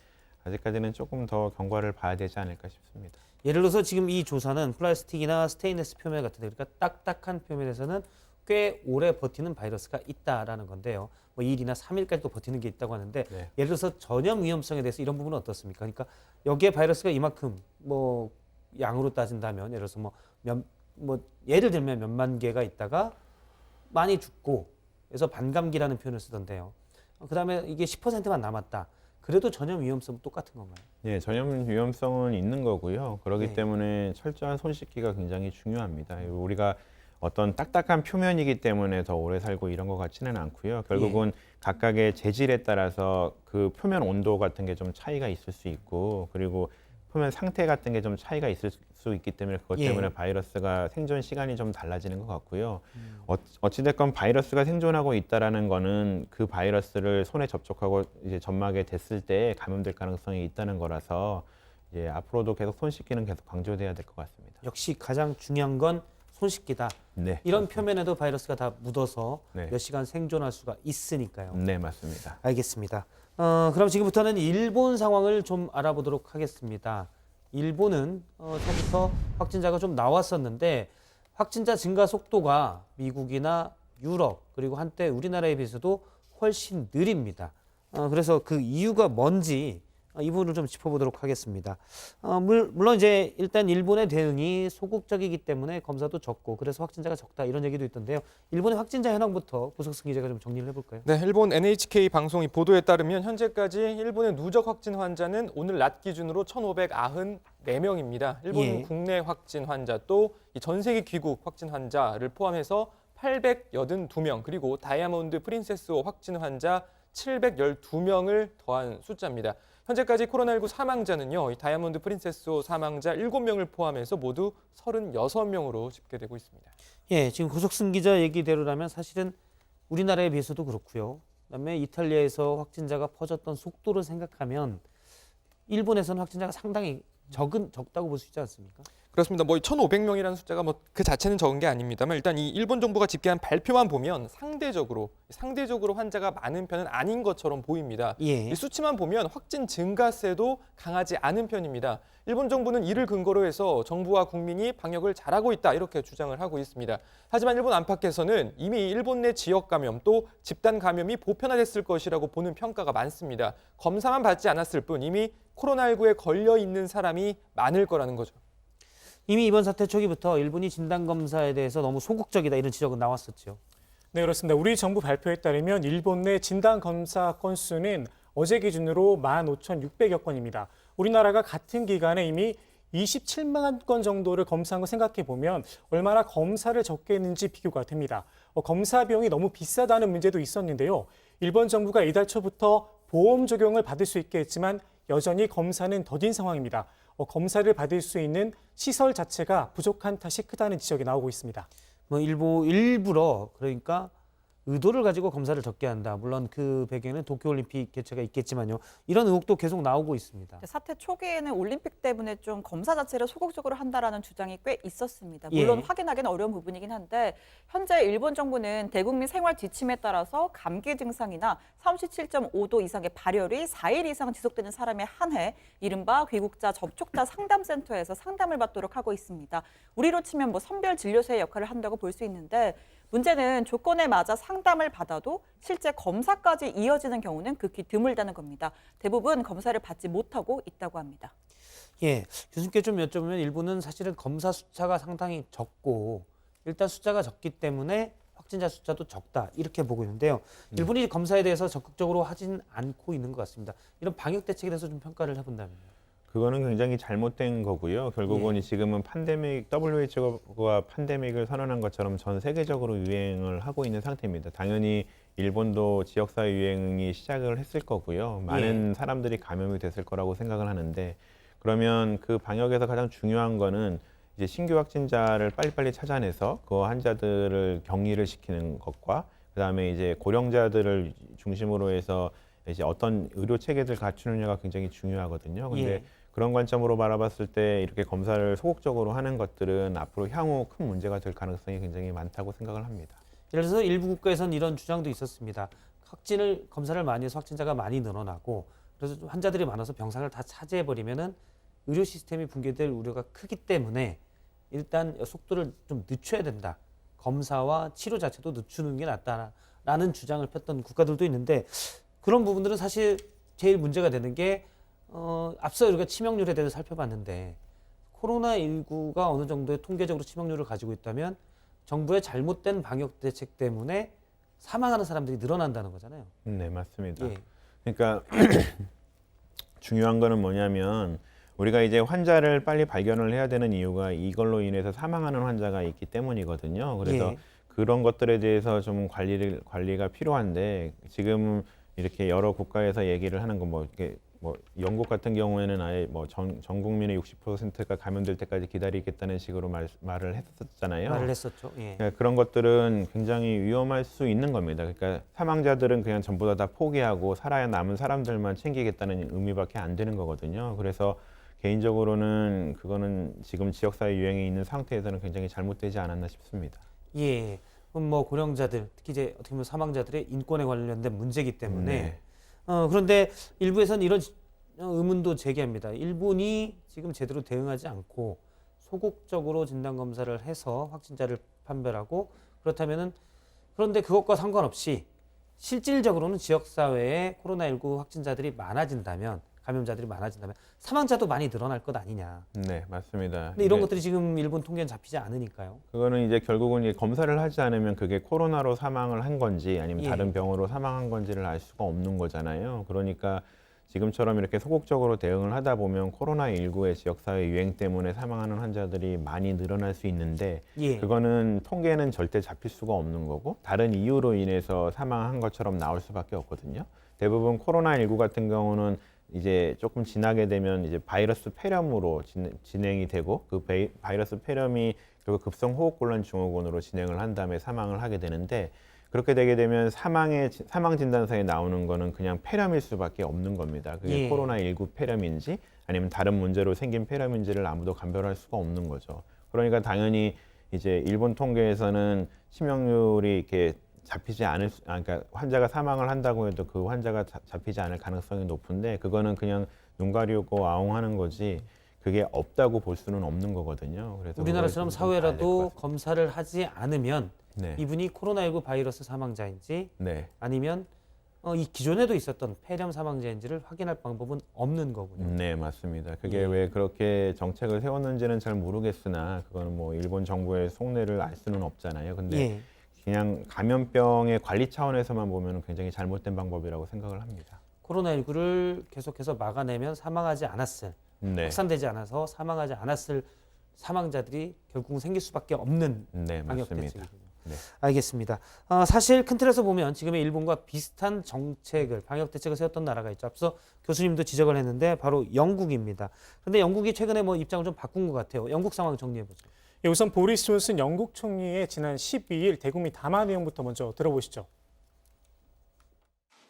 [SPEAKER 8] 아직까지는 조금 더 경과를 봐야 되지 않을까 싶습니다.
[SPEAKER 1] 예를 들어서 지금 이 조사는 플라스틱이나 스테인리스 표면 같은 데, 그러니까 딱딱한 표면에서는 꽤 오래 버티는 바이러스가 있다라는 건데요. 뭐 2일이나 3일까지도 버티는 게 있다고 하는데
[SPEAKER 8] 네.
[SPEAKER 1] 예를 들어서 전염 위험성에 대해서 이런 부분은 어떻습니까? 그러니까 여기에 바이러스가 이만큼 뭐 양으로 따진다면 예를 들어서 예를 들면 몇만 개가 있다가 많이 죽고 그래서 반감기라는 표현을 쓰던데요. 그다음에 이게 10%만 남았다. 그래도 전염 위험성은 똑같은 건가요?
[SPEAKER 8] 네, 전염 위험성은 있는 거고요. 그렇기
[SPEAKER 1] 네.
[SPEAKER 8] 때문에 철저한 손 씻기가 굉장히 중요합니다. 우리가 어떤 딱딱한 표면이기 때문에 더 오래 살고 이런 것 같지는 않고요. 결국은 각각의 재질에 따라서 그 표면 온도 같은 게 좀 차이가 있을 수 있고 그리고 표면 상태 같은 게 좀 차이가 있을 수 있기 때문에 그것 때문에 바이러스가 생존 시간이 좀 달라지는 것 같고요. 어찌됐건 바이러스가 생존하고 있다라는 거는 그 바이러스를 손에 접촉하고 이제 점막에 댔을 때 감염될 가능성이 있다는 거라서 이제 앞으로도 계속 손 씻기는 계속 강조돼야 될 것 같습니다.
[SPEAKER 1] 역시 가장 중요한 건 손 씻기다.
[SPEAKER 8] 네,
[SPEAKER 1] 이런
[SPEAKER 8] 맞습니다.
[SPEAKER 1] 표면에도 바이러스가 다 묻어서
[SPEAKER 8] 네.
[SPEAKER 1] 몇 시간 생존할 수가 있으니까요.
[SPEAKER 8] 네, 맞습니다.
[SPEAKER 1] 알겠습니다. 그럼 지금부터는 일본 상황을 좀 알아보도록 하겠습니다. 일본은 처음부터 확진자가 좀 나왔었는데 확진자 증가 속도가 미국이나 유럽 그리고 한때 우리나라에 비해서도 훨씬 느립니다. 그래서 그 이유가 뭔지 이 부분을 좀 짚어보도록 하겠습니다. 물론 이제 일단 일본의 대응이 소극적이기 때문에 검사도 적고 그래서 확진자가 적다 이런 얘기도 있던데요. 일본의 확진자 현황부터 고석승 기자가 좀 정리를 해볼까요?
[SPEAKER 4] 네, 일본 NHK 방송이 보도에 따르면 현재까지 일본의 누적 확진 환자는 오늘 낮 기준으로 1,594명입니다. 일본은 국내 확진 환자 또 전 세계 귀국 확진 환자를 포함해서 882명 그리고 다이아몬드 프린세스호 확진 환자 712명을 더한 숫자입니다. 현재까지 코로나19 사망자는요, 이 다이아몬드 프린세스호 사망자 7명을 포함해서 모두 36명으로 집계되고 있습니다.
[SPEAKER 1] 예, 지금 고석승 기자 얘기대로라면 사실은 우리나라에 비해서도 그렇고요. 그다음에 이탈리아에서 확진자가 퍼졌던 속도를 생각하면 일본에서는 확진자가 상당히 적다고 볼 수 있지 않습니까?
[SPEAKER 4] 그렇습니다. 1,500명이라는 숫자가 그 자체는 적은 게 아닙니다만 일단 이 일본 정부가 집계한 발표만 보면 상대적으로 환자가 많은 편은 아닌 것처럼 보입니다. 이 수치만 보면 확진 증가세도 강하지 않은 편입니다. 일본 정부는 이를 근거로 해서 정부와 국민이 방역을 잘하고 있다 이렇게 주장을 하고 있습니다. 하지만 일본 안팎에서는 이미 일본 내 지역 감염 또 집단 감염이 보편화됐을 것이라고 보는 평가가 많습니다. 검사만 받지 않았을 뿐 이미 코로나19에 걸려 있는 사람이 많을 거라는 거죠.
[SPEAKER 1] 이미 이번 사태 초기부터 일본이 진단검사에 대해서 너무 소극적이다 이런 지적은 나왔었죠.
[SPEAKER 6] 네, 그렇습니다. 우리 정부 발표에 따르면 일본 내 진단검사 건수는 어제 기준으로 15,600여 건입니다. 우리나라가 같은 기간에 이미 27만 건 정도를 검사한 거 생각해 보면 얼마나 검사를 적게 했는지 비교가 됩니다. 검사 비용이 너무 비싸다는 문제도 있었는데요. 일본 정부가 이달 초부터 보험 적용을 받을 수 있게 했지만 여전히 검사는 더딘 상황입니다. 검사를 받을 수 있는 시설 자체가 부족한 탓이 크다는 지적이 나오고 있습니다.
[SPEAKER 1] 일부러 그러니까 의도를 가지고 검사를 적게 한다. 물론 그 배경에는 도쿄올림픽 개최가 있겠지만요. 이런 의혹도 계속 나오고 있습니다.
[SPEAKER 5] 사태 초기에는 올림픽 때문에 좀 검사 자체를 소극적으로 한다라는 주장이 꽤 있었습니다. 물론 확인하기는 어려운 부분이긴 한데 현재 일본 정부는 대국민 생활 지침에 따라서 감기 증상이나 37.5도 이상의 발열이 4일 이상 지속되는 사람에 한해 이른바 귀국자 접촉자 상담센터에서 상담을 받도록 하고 있습니다. 우리로 치면 선별 진료소의 역할을 한다고 볼 수 있는데 문제는 조건에 맞아 상담을 받아도 실제 검사까지 이어지는 경우는 극히 드물다는 겁니다. 대부분 검사를 받지 못하고 있다고 합니다.
[SPEAKER 1] 예, 교수님께 좀 여쭤보면 일본은 사실은 검사 숫자가 상당히 적고 일단 숫자가 적기 때문에 확진자 숫자도 적다 이렇게 보고 있는데요. 일본이 검사에 대해서 적극적으로 하진 않고 있는 것 같습니다. 이런 방역 대책에 대해서 좀 평가를 해본다면요.
[SPEAKER 8] 그거는 굉장히 잘못된 거고요. 결국은 지금은 WHO가 팬데믹을 선언한 것처럼 전 세계적으로 유행을 하고 있는 상태입니다. 당연히 일본도 지역사회 유행이 시작을 했을 거고요. 많은 사람들이 감염이 됐을 거라고 생각을 하는데 그러면 그 방역에서 가장 중요한 거는 이제 신규 확진자를 빨리빨리 찾아내서 그 환자들을 격리를 시키는 것과 그다음에 이제 고령자들을 중심으로 해서 이제 어떤 의료 체계를 갖추느냐가 굉장히 중요하거든요. 근데 그런 관점으로 바라봤을 때 이렇게 검사를 소극적으로 하는 것들은 앞으로 향후 큰 문제가 될 가능성이 굉장히 많다고 생각을 합니다.
[SPEAKER 1] 예를 들어서 일부 국가에서는 이런 주장도 있었습니다. 검사를 많이 해서 확진자가 많이 늘어나고 그래서 환자들이 많아서 병상을 다 차지해 버리면은 의료 시스템이 붕괴될 우려가 크기 때문에 일단 속도를 좀 늦춰야 된다. 검사와 치료 자체도 늦추는 게 낫다라는 주장을 폈던 국가들도 있는데 그런 부분들은 사실 제일 문제가 되는 게 앞서 우리가 치명률에 대해서 살펴봤는데 코로나19가 어느 정도의 통계적으로 치명률을 가지고 있다면 정부의 잘못된 방역 대책 때문에 사망하는 사람들이 늘어난다는 거잖아요.
[SPEAKER 8] 네, 맞습니다.
[SPEAKER 1] 예.
[SPEAKER 8] 그러니까 중요한 거는 뭐냐면 우리가 이제 환자를 빨리 발견을 해야 되는 이유가 이걸로 인해서 사망하는 환자가 있기 때문이거든요. 그래서
[SPEAKER 1] 예.
[SPEAKER 8] 그런 것들에 대해서 좀 관리가 필요한데 지금 이렇게 여러 국가에서 얘기를 하는 건 뭐 영국 같은 경우에는 아예 뭐 전 국민의 60%가 감염될 때까지 기다리겠다는 식으로 말을 했었잖아요.
[SPEAKER 1] 말을 했었죠. 예.
[SPEAKER 8] 그러니까 그런 것들은 굉장히 위험할 수 있는 겁니다. 그러니까 사망자들은 그냥 전부 다 포기하고 살아야 남은 사람들만 챙기겠다는 의미밖에 안 되는 거거든요. 그래서 개인적으로는 그거는 지금 지역사회 유행이 있는 상태에서는 굉장히 잘못되지 않았나 싶습니다.
[SPEAKER 1] 예. 그럼 뭐 고령자들, 특히 이제 어떻게 보면 사망자들의 인권에 관련된 문제이기 때문에
[SPEAKER 8] 네.
[SPEAKER 1] 그런데 일부에서는 이런 의문도 제기합니다. 일본이 지금 제대로 대응하지 않고 소극적으로 진단 검사를 해서 확진자를 판별하고 그렇다면은 그런데 그것과 상관없이 실질적으로는 지역 사회에 코로나19 확진자들이 많아진다면 감염자들이 많아진다면 사망자도 많이 늘어날 것 아니냐.
[SPEAKER 8] 네, 맞습니다.
[SPEAKER 1] 근데 이런
[SPEAKER 8] 네.
[SPEAKER 1] 것들이 지금 일본 통계는 잡히지 않으니까요.
[SPEAKER 8] 그거는 이제 결국은 이제 검사를 하지 않으면 그게 코로나로 사망을 한 건지 아니면
[SPEAKER 1] 예.
[SPEAKER 8] 다른 병으로 사망한 건지를 알 수가 없는 거잖아요. 그러니까 지금처럼 이렇게 소극적으로 대응을 하다 보면 코로나19의 지역사회 유행 때문에 사망하는 환자들이 많이 늘어날 수 있는데
[SPEAKER 1] 예.
[SPEAKER 8] 그거는 통계는 절대 잡힐 수가 없는 거고 다른 이유로 인해서 사망한 것처럼 나올 수밖에 없거든요. 대부분 코로나19 같은 경우는 이제 조금 지나게 되면 이제 바이러스 폐렴으로 진행이 되고 그 바이러스 폐렴이 결국 급성 호흡곤란 증후군으로 진행을 한 다음에 사망을 하게 되는데 그렇게 되게 되면 사망 진단서에 나오는 거는 그냥 폐렴일 수밖에 없는 겁니다. 그게
[SPEAKER 1] 예.
[SPEAKER 8] 코로나19 폐렴인지 아니면 다른 문제로 생긴 폐렴인지를 아무도 감별할 수가 없는 거죠. 그러니까 당연히 이제 일본 통계에서는 치명률이 이렇게 그러니까 환자가 사망을 한다고 해도 그 환자가 잡히지 않을 가능성이 높은데 그거는 그냥 눈 가리고 아웅하는 거지 그게 없다고 볼 수는 없는 거거든요. 그래서
[SPEAKER 1] 우리나라처럼
[SPEAKER 8] 그걸 좀 봐야 될것
[SPEAKER 1] 사회라도
[SPEAKER 8] 같습니다.
[SPEAKER 1] 검사를 하지 않으면
[SPEAKER 8] 네.
[SPEAKER 1] 이분이 코로나19 바이러스 사망자인지
[SPEAKER 8] 네.
[SPEAKER 1] 아니면 이 기존에도 있었던 폐렴 사망자인지를 확인할 방법은 없는 거군요.
[SPEAKER 8] 네, 맞습니다. 그게
[SPEAKER 1] 예.
[SPEAKER 8] 왜 그렇게 정책을 세웠는지는 잘 모르겠으나 그거는 뭐 일본 정부의 속내를 알 수는 없잖아요. 근데
[SPEAKER 1] 예.
[SPEAKER 8] 그냥 감염병의 관리 차원에서만 보면 굉장히 잘못된 방법이라고 생각을 합니다.
[SPEAKER 1] 코로나19를 계속해서 막아내면 사망하지 않았을
[SPEAKER 8] 네,
[SPEAKER 1] 확산되지 않아서 사망하지 않았을 사망자들이 결국은 생길 수밖에 없는
[SPEAKER 8] 네,
[SPEAKER 1] 방역
[SPEAKER 8] 맞습니다.
[SPEAKER 1] 대책이군요.
[SPEAKER 8] 네.
[SPEAKER 1] 알겠습니다. 사실 큰 틀에서 보면 지금의 일본과 비슷한 정책을 방역 대책을 세웠던 나라가 있죠. 앞서 교수님도 지적을 했는데 바로 영국입니다. 그런데 영국이 최근에 뭐 입장을 좀 바꾼 것 같아요. 영국 상황 정리해 보죠.
[SPEAKER 6] 예, 우선 보리스 존슨 영국 총리의 지난 12일 대국민 담화 내용부터 먼저 들어보시죠.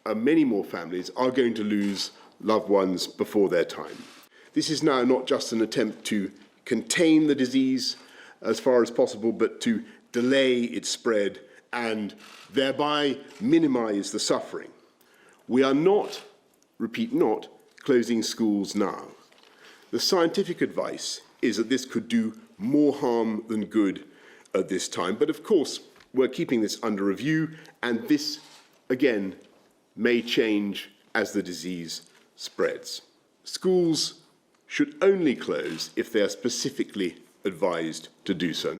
[SPEAKER 13] Many more families are going to lose loved ones before their time. This is now not just an attempt to contain the disease as far as possible, but to delay its spread and thereby minimize the suffering. We are not, repeat not, closing schools now. The scientific advice is that this could do more harm than good at this time. But of course, we're keeping this under review, and this, again, may change as the disease spreads. Schools should only close if they are specifically advised to do so.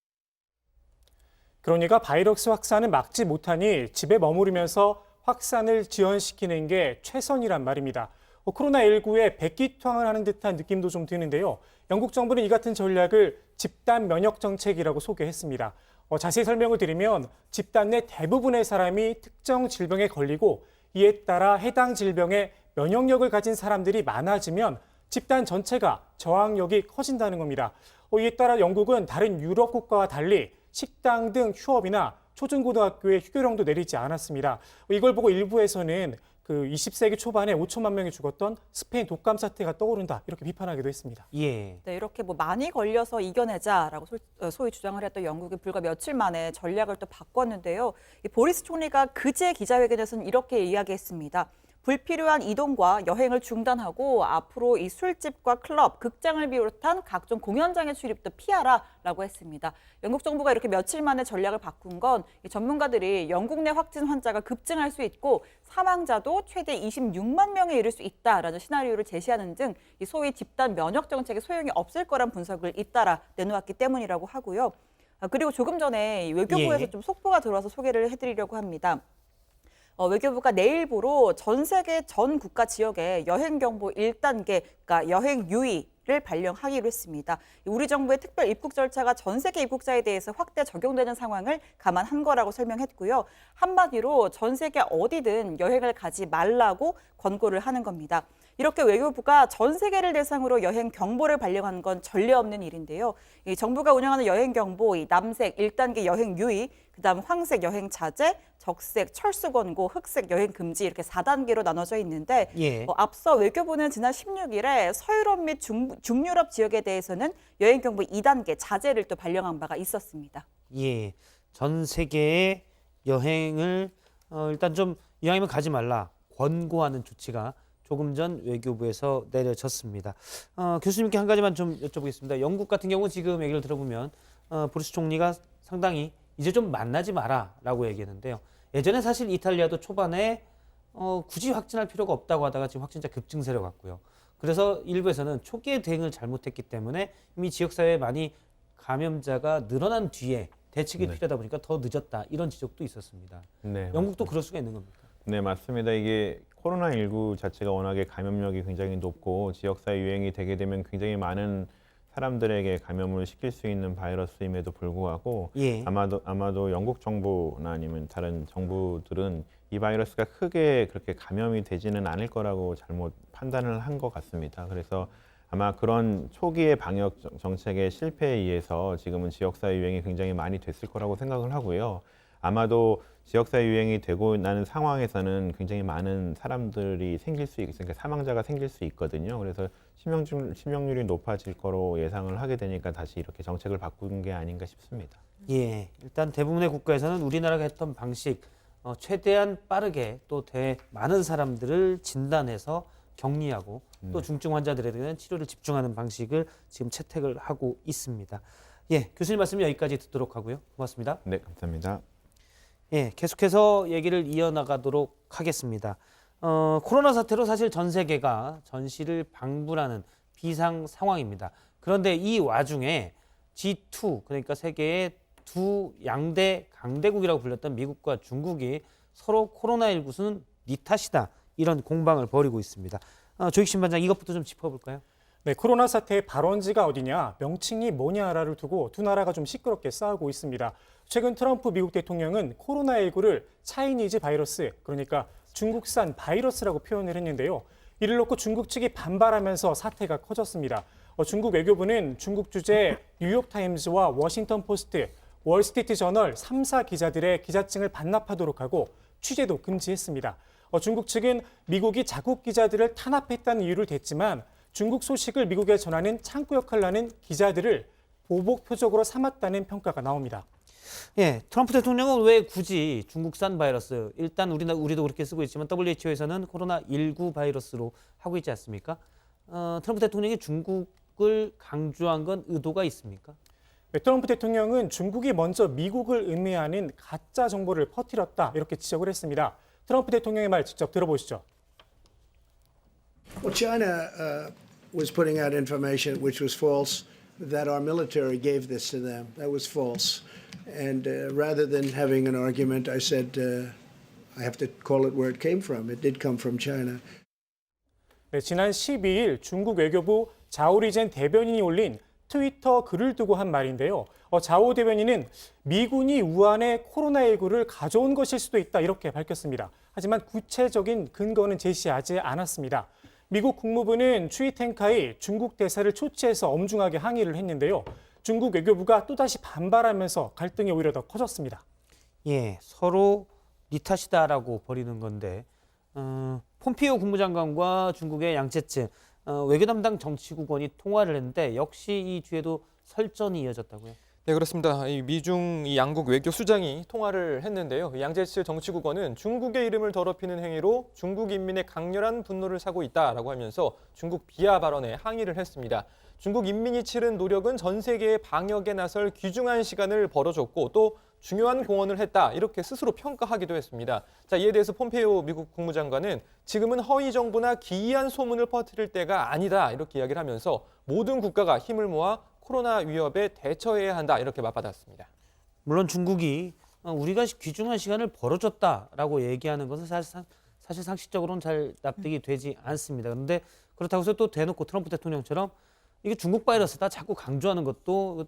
[SPEAKER 6] 그러니까 바이러스 확산을 막지 못하니 집에 머무르면서 확산을 지연시키는 게 최선이란 말입니다. 코로나19에 백기투항을 하는 듯한 느낌도 좀 드는데요. 영국 정부는 이 같은 전략을 집단 면역 정책이라고 소개했습니다. 자세히 설명을 드리면 집단 내 대부분의 사람이 특정 질병에 걸리고 이에 따라 해당 질병에 면역력을 가진 사람들이 많아지면 집단 전체가 저항력이 커진다는 겁니다. 이에 따라 영국은 다른 유럽 국가와 달리 식당 등 휴업이나 초중고등학교에 휴교령도 내리지 않았습니다. 이걸 보고 일부에서는 그 20세기 초반에 5천만 명이 죽었던 스페인 독감 사태가 떠오른다 이렇게 비판하기도 했습니다.
[SPEAKER 1] 예.
[SPEAKER 5] 네, 이렇게 뭐 많이 걸려서 이겨내자라고 소위 주장을 했던 영국이 불과 며칠 만에 전략을 또 바꿨는데요. 이 보리스 총리가 그제 기자회견에서는 이렇게 이야기했습니다. 불필요한 이동과 여행을 중단하고 앞으로 이 술집과 클럽, 극장을 비롯한 각종 공연장의 출입도 피하라라고 했습니다. 영국 정부가 이렇게 며칠 만에 전략을 바꾼 건 전문가들이 영국 내 확진 환자가 급증할 수 있고 사망자도 최대 26만 명에 이를 수 있다라는 시나리오를 제시하는 등 이 소위 집단 면역 정책에 소용이 없을 거란 분석을 잇따라 내놓았기 때문이라고 하고요. 그리고 조금 전에 외교부에서
[SPEAKER 1] 예.
[SPEAKER 5] 좀 속보가 들어와서 소개를 해드리려고 합니다. 외교부가 내일부로 전 세계 전 국가 지역에 여행 경보 1단계, 그러니까 여행 유의를 발령하기로 했습니다. 우리 정부의 특별 입국 절차가 전 세계 입국자에 대해서 확대 적용되는 상황을 감안한 거라고 설명했고요. 한마디로 전 세계 어디든 여행을 가지 말라고 권고를 하는 겁니다. 이렇게 외교부가 전 세계를 대상으로 여행 경보를 발령한 건 전례 없는 일인데요. 이 정부가 운영하는 여행 경보, 이 남색 1단계 여행 유의, 그다음 황색 여행 자제, 적색 철수 권고, 흑색 여행 금지 이렇게 4단계로 나눠져 있는데
[SPEAKER 1] 예.
[SPEAKER 5] 앞서 외교부는 지난 16일에 서유럽 및 중유럽 지역에 대해서는 여행 경보 2단계 자제를 또 발령한 바가 있었습니다.
[SPEAKER 1] 예. 전 세계의 여행을 일단 좀 이왕이면 가지 말라 권고하는 조치가 조금 전 외교부에서 내려졌습니다. 교수님께 한 가지만 좀 여쭤보겠습니다. 영국 같은 경우 지금 얘기를 들어보면 보리스 총리가 상당히 이제 좀 만나지 마라라고 얘기했는데요. 예전에 사실 이탈리아도 초반에 굳이 확진할 필요가 없다고 하다가 지금 확진자 급증세로 갔고요. 그래서 일부에서는 초기에 대응을 잘못했기 때문에 이미 지역사회에 많이 감염자가 늘어난 뒤에 대책이 필요하다 보니까 더 늦었다 이런 지적도 있었습니다.
[SPEAKER 8] 네,
[SPEAKER 1] 영국도 그럴 수가 있는 겁니까?
[SPEAKER 8] 네, 맞습니다. 이게 코로나19 자체가 워낙에 감염력이 굉장히 높고 지역사회 유행이 되게 되면 굉장히 많은 사람들에게 감염을 시킬 수 있는 바이러스임에도 불구하고
[SPEAKER 1] 예.
[SPEAKER 8] 아마도 영국 정부나 아니면 다른 정부들은 이 바이러스가 크게 그렇게 감염이 되지는 않을 거라고 잘못 판단을 한 것 같습니다. 그래서 아마 그런 초기의 방역 정책의 실패에 의해서 지금은 지역사회 유행이 굉장히 많이 됐을 거라고 생각을 하고요. 아마도 지역사회 유행이 되고 나는 상황에서는 굉장히 많은 사람들이 생길 수 그러니까 사망자가 생길 수 있거든요. 그래서 치명률이 높아질 거로 예상을 하게 되니까 다시 이렇게 정책을 바꾼 게 아닌가 싶습니다.
[SPEAKER 1] 예, 일단 대부분의 국가에서는 우리나라가 했던 방식 최대한 빠르게 또 많은 사람들을 진단해서 격리하고 또 중증 환자들에 대한 치료를 집중하는 방식을 지금 채택을 하고 있습니다. 예, 교수님 말씀 여기까지 듣도록 하고요. 고맙습니다.
[SPEAKER 8] 네, 감사합니다.
[SPEAKER 1] 예, 계속해서 얘기를 이어나가도록 하겠습니다. 코로나 사태로 사실 전 세계가 전시를 방불하는 비상 상황입니다. 그런데 이 와중에 G2, 그러니까 세계의 두 양대 강대국이라고 불렸던 미국과 중국이 서로 코로나19는 니 탓이다 이런 공방을 벌이고 있습니다. 조익신 반장 이것부터 좀 짚어볼까요?
[SPEAKER 6] 네, 코로나 사태의 발원지가 어디냐, 명칭이 뭐냐를 두고 두 나라가 좀 시끄럽게 싸우고 있습니다. 최근 트럼프 미국 대통령은 코로나19를 차이니즈 바이러스, 그러니까 중국산 바이러스라고 표현을 했는데요. 이를 놓고 중국 측이 반발하면서 사태가 커졌습니다. 중국 외교부는 중국 주재 뉴욕타임즈와 워싱턴 포스트, 월스트리트 저널 3사 기자들의 기자증을 반납하도록 하고 취재도 금지했습니다. 중국 측은 미국이 자국 기자들을 탄압했다는 이유를 댔지만 중국 소식을 미국에 전하는 창구 역할을 하는 기자들을 보복 표적으로 삼았다는 평가가 나옵니다.
[SPEAKER 1] 예, 트럼프 대통령은 왜 굳이 중국산 바이러스, 일단 우리도 그렇게 쓰고 있지만 WHO에서는 코로나19 바이러스로 하고 있지 않습니까? 트럼프 대통령이 중국을 강조한 건 의도가 있습니까?
[SPEAKER 6] 네, 트럼프 대통령은 중국이 먼저 미국을 의미하는 가짜 정보를 퍼뜨렸다 이렇게 지적을 했습니다. 트럼프 대통령의 말 직접 들어보시죠.
[SPEAKER 14] Well, China was putting out information which was false, that our military gave this to them. That was false. And rather than having an argument, I said, I have to call it where it came from. It did come from China.
[SPEAKER 6] 네, 지난 12일 중국 외교부 자오리젠 대변인이 올린 트위터 글을 두고 한 말인데요. 자오 대변인은 미군이 우한에 코로나19를 가져온 것일 수도 있다 이렇게 밝혔습니다. 하지만 구체적인 근거는 제시하지 않았습니다. 미국 국무부는 추이 탱카이 중국 대사를 초치해서 엄중하게 항의를 했는데요. 중국 외교부가 또다시 반발하면서 갈등이 오히려 더 커졌습니다.
[SPEAKER 1] 예, 서로 니 탓이다라고 벌이는 건데 폼피오 국무장관과 중국의 양제츠 외교 담당 정치국원이 통화를 했는데 역시 이 뒤에도 설전이 이어졌다고요.
[SPEAKER 4] 네, 그렇습니다. 이 미중 이 양국 외교 수장이 통화를 했는데요. 양제츠 정치국원은 중국의 이름을 더럽히는 행위로 중국 인민의 강렬한 분노를 사고 있다라고 하면서 중국 비하 발언에 항의를 했습니다. 중국 인민이 치른 노력은 전 세계의 방역에 나설 귀중한 시간을 벌어줬고 또 중요한 공헌을 했다 이렇게 스스로 평가하기도 했습니다. 자, 이에 대해서 폼페이오 미국 국무장관은 지금은 허위 정보나 기이한 소문을 퍼뜨릴 때가 아니다 이렇게 이야기를 하면서 모든 국가가 힘을 모아 코로나 위협에 대처해야 한다 이렇게 맞받았습니다.
[SPEAKER 1] 물론 중국이 우리가 귀중한 시간을 벌어줬다라고 얘기하는 것은 사실 상식적으로는 잘 납득이 되지 않습니다. 그런데 그렇다고 해서 또 대놓고 트럼프 대통령처럼 이게 중국 바이러스다 자꾸 강조하는 것도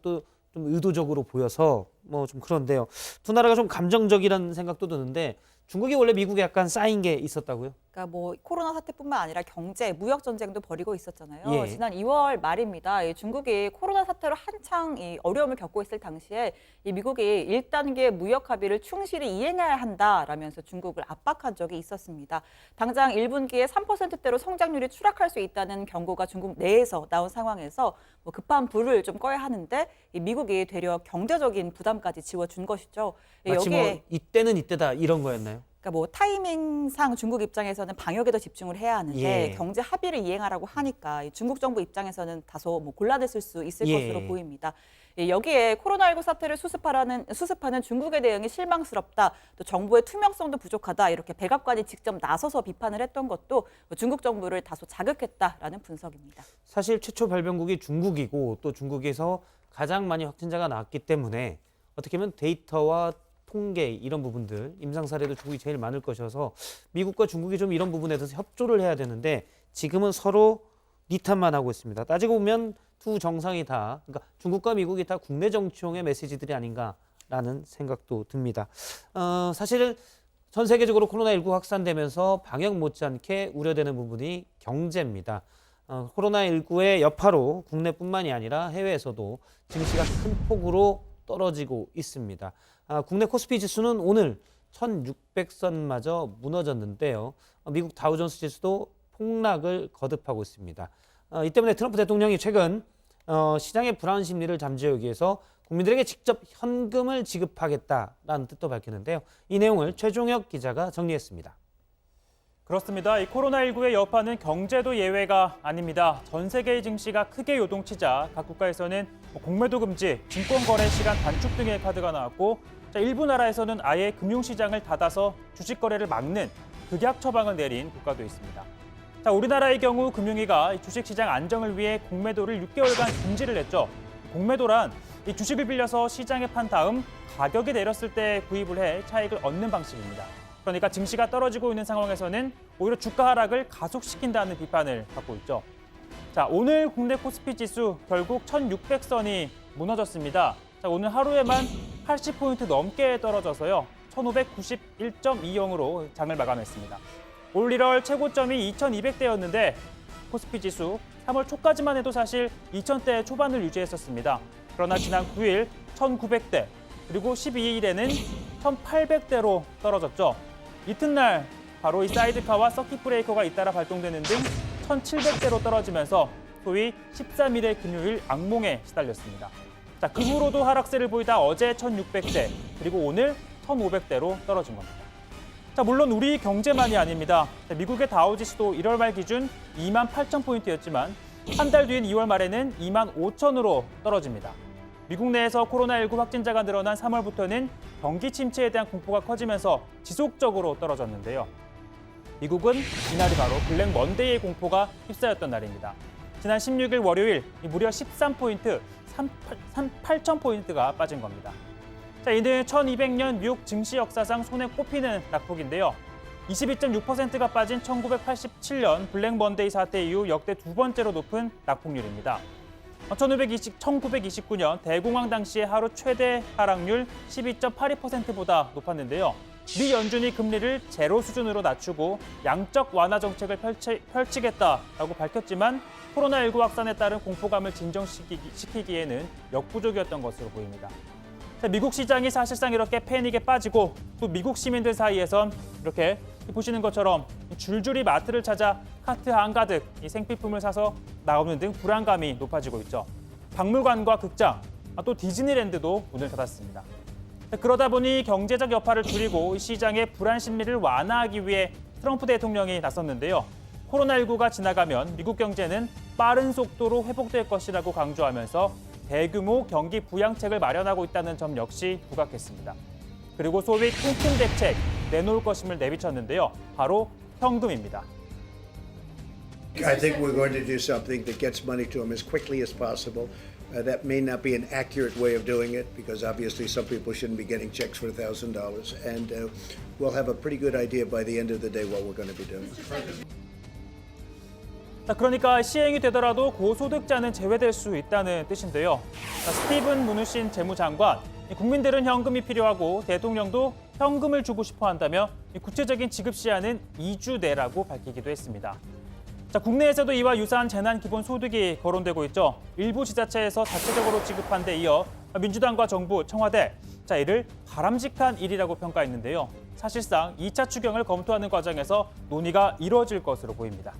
[SPEAKER 1] 좀 의도적으로 보여서 뭐 좀 그런데요. 두 나라가 좀 감정적이라는 생각도 드는데 중국이 원래 미국에 약간 쌓인 게 있었다고요?
[SPEAKER 5] 그러니까 뭐 코로나 사태뿐만 아니라 경제, 무역 전쟁도 벌이고 있었잖아요.
[SPEAKER 1] 예.
[SPEAKER 5] 지난 2월 말입니다. 이 중국이 코로나 사태로 한창 이 어려움을 겪고 있을 당시에 이 미국이 1단계 무역 합의를 충실히 이행해야 한다라면서 중국을 압박한 적이 있었습니다. 당장 1분기에 3%대로 성장률이 추락할 수 있다는 경고가 중국 내에서 나온 상황에서 뭐 급한 불을 좀 꺼야 하는데 이 미국이 되려 경제적인 부담까지 지워준 것이죠.
[SPEAKER 1] 마치
[SPEAKER 5] 여기에
[SPEAKER 1] 뭐 이때는 이때다 이런 거였나요?
[SPEAKER 5] 그러니까 뭐 타이밍상 중국 입장에서는 방역에 더 집중을 해야 하는데
[SPEAKER 1] 예.
[SPEAKER 5] 경제 합의를 이행하라고 하니까 중국 정부 입장에서는 다소 뭐 곤란했을 수 있을
[SPEAKER 1] 예.
[SPEAKER 5] 것으로 보입니다. 여기에 코로나19 사태를 수습하는 중국의 대응이 실망스럽다. 또 정부의 투명성도 부족하다. 이렇게 백악관이 직접 나서서 비판을 했던 것도 중국 정부를 다소 자극했다라는 분석입니다.
[SPEAKER 1] 사실 최초 발병국이 중국이고 또 중국에서 가장 많이 확진자가 나왔기 때문에 어떻게 보면 데이터와 통계 이런 부분들, 임상 사례도 중국이 제일 많을 것이어서 미국과 중국이 좀 이런 부분에 대해서 협조를 해야 되는데 지금은 서로 니 탓만 하고 있습니다. 따지고 보면 두 정상이 다, 그러니까 중국과 미국이 다 국내 정치용의 메시지들이 아닌가라는 생각도 듭니다. 사실은 전 세계적으로 코로나19 확산되면서 방역 못지않게 우려되는 부분이 경제입니다. 코로나19의 여파로 국내뿐만이 아니라 해외에서도 증시가 큰 폭으로 떨어지고 있습니다. 국내 코스피 지수는 오늘 1600선마저 무너졌는데요. 미국 다우존스 지수도 폭락을 거듭하고 있습니다. 이 때문에 트럼프 대통령이 최근 시장의 불안 심리를 잠재우기 위해서 국민들에게 직접 현금을 지급하겠다라는 뜻도 밝혔는데요. 이 내용을 최종혁 기자가 정리했습니다.
[SPEAKER 11] 그렇습니다. 이 코로나19의 여파는 경제도 예외가 아닙니다. 전 세계의 증시가 크게 요동치자 각 국가에서는 공매도 금지, 증권 거래 시간 단축 등의 카드가 나왔고 일부 나라에서는 아예 금융시장을 닫아서 주식 거래를 막는 극약 처방을 내린 국가도 있습니다. 우리나라의 경우 금융위가 주식시장 안정을 위해 공매도를 6개월간 금지를 했죠. 공매도란 이 주식을 빌려서 시장에 판 다음 가격이 내렸을 때 구입을 해 차익을 얻는 방식입니다. 그러니까 증시가 떨어지고 있는 상황에서는 오히려 주가 하락을 가속시킨다는 비판을 받고 있죠. 오늘 국내 코스피 지수 결국 1600선이 무너졌습니다. 오늘 하루에만 80포인트 넘게 떨어져서요. 1591.20으로 장을 마감했습니다. 올 1월 최고점이 2200대였는데 코스피 지수 3월 초까지만 해도 사실 2000대 초반을 유지했었습니다. 그러나 지난 9일 1900대 그리고 12일에는 1800대로 떨어졌죠. 이튿날 바로 이 사이드카와 서킷 브레이커가 잇따라 발동되는 등 1700대로 떨어지면서 소위 13일의 금요일 악몽에 시달렸습니다. 그 후로도 하락세를 보이다 어제 1600대 그리고 오늘 1500대로 떨어진 겁니다. 물론 우리 경제만이 아닙니다. 미국의 다우지수도 1월 말 기준 28,000포인트였지만 한 달 뒤인 2월 말에는 25,000으로 떨어집니다. 미국 내에서 코로나19 확진자가 늘어난 3월부터는 경기 침체에 대한 공포가 커지면서 지속적으로 떨어졌는데요. 미국은 이날이 바로 블랙 먼데이의 공포가 휩싸였던 날입니다. 지난 16일 월요일 무려 13포인트, 8,000포인트가 빠진 겁니다. 이는 1200년 미국 증시 역사상 손에 꼽히는 낙폭인데요. 22.6%가 빠진 1987년 블랙 먼데이 사태 이후 역대 두 번째로 높은 낙폭률입니다. 1929년 대공황 당시의 하루 최대 하락률 12.82%보다 높았는데요. 미 연준이 금리를 제로 수준으로 낮추고 양적 완화 정책을 펼치겠다라고 밝혔지만 코로나19 확산에 따른 공포감을 진정시키기에는 역부족이었던 것으로 보입니다. 미국 시장이 사실상 이렇게 패닉에 빠지고 또 미국 시민들 사이에선 이렇게 보시는 것처럼 줄줄이 마트를 찾아 카트 한가득 이 생필품을 사서 나오는 등 불안감이 높아지고 있죠. 박물관과 극장, 또 디즈니랜드도 문을 닫았습니다. 그러다 보니 경제적 여파를 줄이고 시장의 불안 심리를 완화하기 위해 트럼프 대통령이 나섰는데요. 코로나19가 지나가면 미국 경제는 빠른 속도로 회복될 것이라고 강조하면서 대규모 경기 부양책을 마련하고 있다는 점 역시 부각했습니다. 그리고 소위 통큰 대책 내놓을 것임을 내비쳤는데요. 바로 현금입니다.
[SPEAKER 14] I think we're going to do something that gets money to them as quickly as possible. That may not be an accurate way of doing it because obviously some people shouldn't be getting checks for $1,000. And we'll have a pretty good idea by the end of the day what we're going to be doing.
[SPEAKER 11] 그러니까 시행이 되더라도 고소득자는 제외될 수 있다는 뜻인데요. 스티븐 무누신 재무장관, 국민들은 현금이 필요하고 대통령도 현금을 주고 싶어 한다며 구체적인 지급 시한은 2주 내라고 밝히기도 했습니다. 국내에서도 이와 유사한 재난기본소득이 거론되고 있죠. 일부 지자체에서 자체적으로 지급한 데 이어 민주당과 정부, 청와대, 이를 바람직한 일이라고 평가했는데요. 사실상 2차 추경을 검토하는 과정에서 논의가 이뤄질 것으로 보입니다.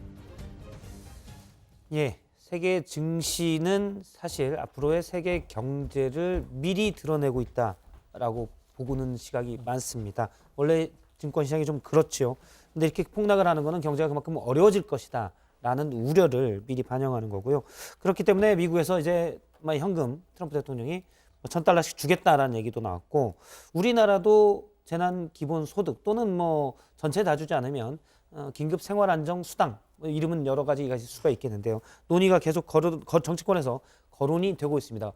[SPEAKER 1] 예, 세계 증시는 사실 앞으로의 세계 경제를 미리 드러내고 있다라고 보고는 시각이 많습니다. 원래 증권 시장이 좀 그렇죠. 근데 이렇게 폭락을 하는 거는 경제가 그만큼 어려워질 것이다라는 우려를 미리 반영하는 거고요. 그렇기 때문에 미국에서 이제 현금 트럼프 대통령이 $1,000씩 주겠다라는 얘기도 나왔고, 우리나라도 재난 기본 소득 또는 전체 다 주지 않으면 긴급 생활 안정 수당, 이름은 여러 가지가 있을 수가 있겠는데요. 논의가 계속 정치권에서 거론이 되고 있습니다.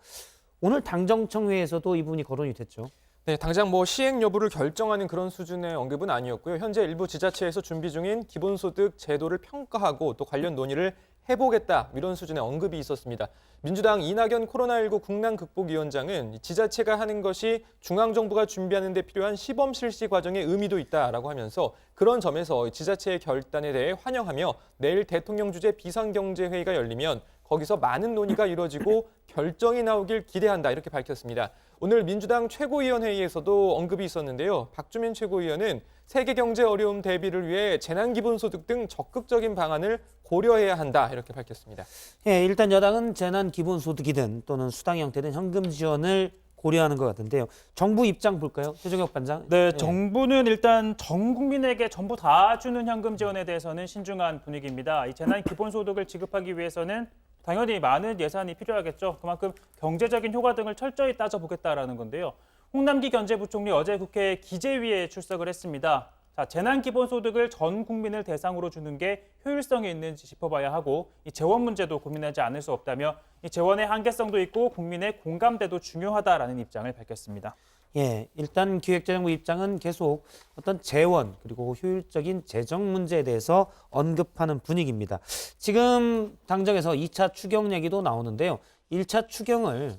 [SPEAKER 1] 오늘 당정청 회의에서도 이 부분이 거론이 됐죠.
[SPEAKER 4] 네, 당장 시행 여부를 결정하는 그런 수준의 언급은 아니었고요. 현재 일부 지자체에서 준비 중인 기본소득 제도를 평가하고 또 관련 논의를 해보겠다, 이런 수준의 언급이 있었습니다. 민주당 이낙연 코로나19 국난극복위원장은 지자체가 하는 것이 중앙정부가 준비하는 데 필요한 시범 실시 과정의 의미도 있다라고 하면서 그런 점에서 지자체의 결단에 대해 환영하며 내일 대통령 주재 비상경제회의가 열리면 거기서 많은 논의가 이루어지고 결정이 나오길 기대한다, 이렇게 밝혔습니다. 오늘 민주당 최고위원회의에서도 언급이 있었는데요. 박주민 최고위원은 세계 경제 어려움 대비를 위해 재난기본소득 등 적극적인 방안을 고려해야 한다, 이렇게 밝혔습니다.
[SPEAKER 1] 예, 일단 여당은 재난기본소득이든 또는 수당 형태든 현금 지원을 고려하는 것 같은데요. 정부 입장 볼까요? 최종혁 반장.
[SPEAKER 11] 네, 정부는 일단 전 국민에게 전부 다 주는 현금 지원에 대해서는 신중한 분위기입니다. 이 재난기본소득을 지급하기 위해서는 당연히 많은 예산이 필요하겠죠. 그만큼 경제적인 효과 등을 철저히 따져보겠다라는 건데요. 홍남기 경제부총리 어제 국회 기재위에 출석을 했습니다. 재난기본소득을 전 국민을 대상으로 주는 게 효율성이 있는지 짚어봐야 하고, 이 재원 문제도 고민하지 않을 수 없다며 이 재원의 한계성도 있고 국민의 공감대도 중요하다라는 입장을 밝혔습니다.
[SPEAKER 1] 예, 일단 기획재정부 입장은 계속 어떤 재원 그리고 효율적인 재정 문제에 대해서 언급하는 분위기입니다. 지금 당정에서 2차 추경 얘기도 나오는데요. 1차 추경을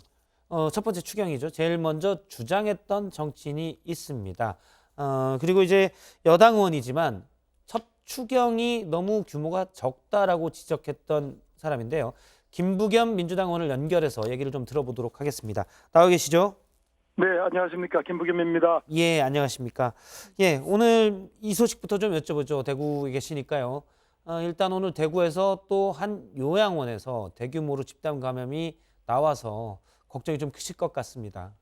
[SPEAKER 1] 첫 번째 추경이죠. 제일 먼저 주장했던 정치인이 있습니다. 그리고 이제 여당 의원이지만 첫 추경이 너무 규모가 적다라고 지적했던 사람인데요. 김부겸 민주당 의원을 연결해서 얘기를 좀 들어보도록 하겠습니다. 나와 계시죠?
[SPEAKER 15] 네, 안녕하십니까. 김부겸입니다.
[SPEAKER 1] 예, 안녕하십니까. 예, 오늘 이 소식부터 좀 여쭤보죠. 대구에 계시니까요. 일단 오늘 대구에서 또 한 요양원에서 대규모로 집단 감염이 나와서 걱정이 좀 크실 것 같습니다.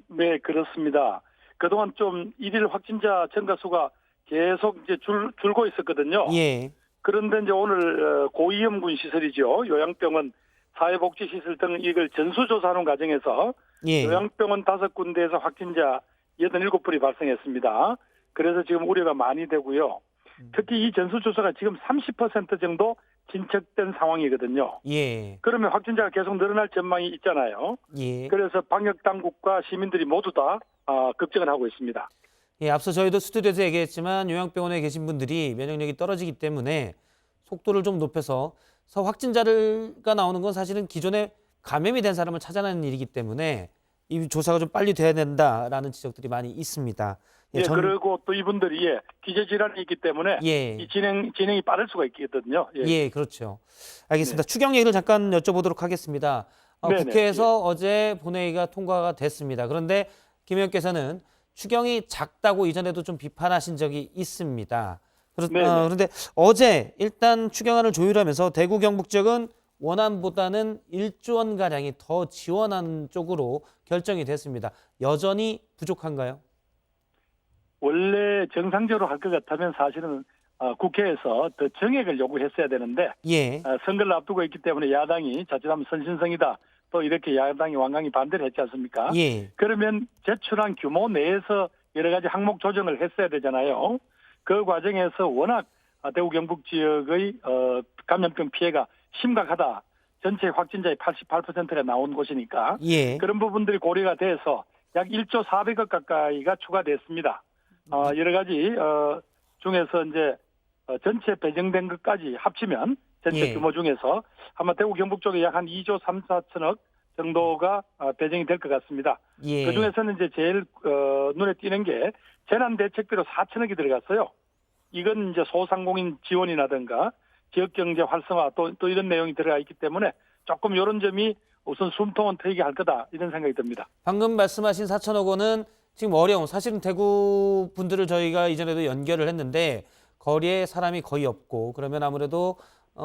[SPEAKER 15] 네, 그렇습니다. 그동안 좀 일일 확진자 증가 수가 계속 이제 줄고 있었거든요.
[SPEAKER 1] 예.
[SPEAKER 15] 그런데 이제 오늘 고위험군 시설이죠. 요양병원, 사회복지시설 등 이걸 전수조사하는 과정에서
[SPEAKER 1] 예.
[SPEAKER 15] 요양병원 5군데에서 확진자 87분이 발생했습니다. 그래서 지금 우려가 많이 되고요. 특히 이 전수조사가 지금 30% 정도 진척된 상황이거든요.
[SPEAKER 1] 예.
[SPEAKER 15] 그러면 확진자가 계속 늘어날 전망이 있잖아요.
[SPEAKER 1] 예.
[SPEAKER 15] 그래서 방역당국과 시민들이 모두 다 걱정을 하고 있습니다.
[SPEAKER 1] 예, 앞서 저희도 스튜디오에서 얘기했지만 요양병원에 계신 분들이 면역력이 떨어지기 때문에 속도를 좀 높여서 확진자가 나오는 건 사실은 기존에 감염이 된 사람을 찾아내는 일이기 때문에 이 조사가 좀 빨리 돼야 된다라는 지적들이 많이 있습니다.
[SPEAKER 15] 예, 그리고 또 이분들이 기저질환이 있기 때문에 이 진행이 빠를 수가 있거든요.
[SPEAKER 1] 예, 그렇죠. 알겠습니다.
[SPEAKER 15] 네.
[SPEAKER 1] 추경 얘기를 잠깐 여쭤보도록 하겠습니다. 국회에서 어제 본회의가 통과가 됐습니다. 그런데 김 의원께서는 추경이 작다고 이전에도 좀 비판하신 적이 있습니다. 그런데 어제 일단 추경안을 조율하면서 대구 경북 지역은 원안보다는 1조 원 가량이 더 지원하는 쪽으로 결정이 됐습니다. 여전히 부족한가요?
[SPEAKER 15] 원래 정상적으로 할 것 같으면 사실은 국회에서 더 정액을 요구했어야 되는데
[SPEAKER 1] 예.
[SPEAKER 15] 선거를 앞두고 있기 때문에 야당이 자칫하면 선신성이다. 또 이렇게 야당이 완강히 반대를 했지 않습니까?
[SPEAKER 1] 예.
[SPEAKER 15] 그러면 제출한 규모 내에서 여러 가지 항목 조정을 했어야 되잖아요. 그 과정에서 워낙 대구 경북 지역의 감염병 피해가 심각하다. 전체 확진자의 88%가 나온 곳이니까
[SPEAKER 1] 예.
[SPEAKER 15] 그런 부분들이 고려가 돼서 약 1조 400억 가까이가 추가됐습니다. 여러 가지 중에서 이제 전체 배정된 것까지 합치면 전체
[SPEAKER 1] 예.
[SPEAKER 15] 규모 중에서 아마 대구 경북 쪽에 약 한 2조 3, 4천억 정도가 배정이 될 것 같습니다.
[SPEAKER 1] 예.
[SPEAKER 15] 그중에서는 이제 제일 눈에 띄는 게 재난대책비로 4천억이 들어갔어요. 이건 이제 소상공인 지원이라든가 지역경제 활성화 또 이런 내용이 들어가 있기 때문에 조금 이런 점이 우선 숨통은 트이게 할 거다 이런 생각이 듭니다.
[SPEAKER 1] 방금 말씀하신 4천억 원은 지금 어려운 사실은 대구 분들을 저희가 이전에도 연결을 했는데 거리에 사람이 거의 없고 그러면 아무래도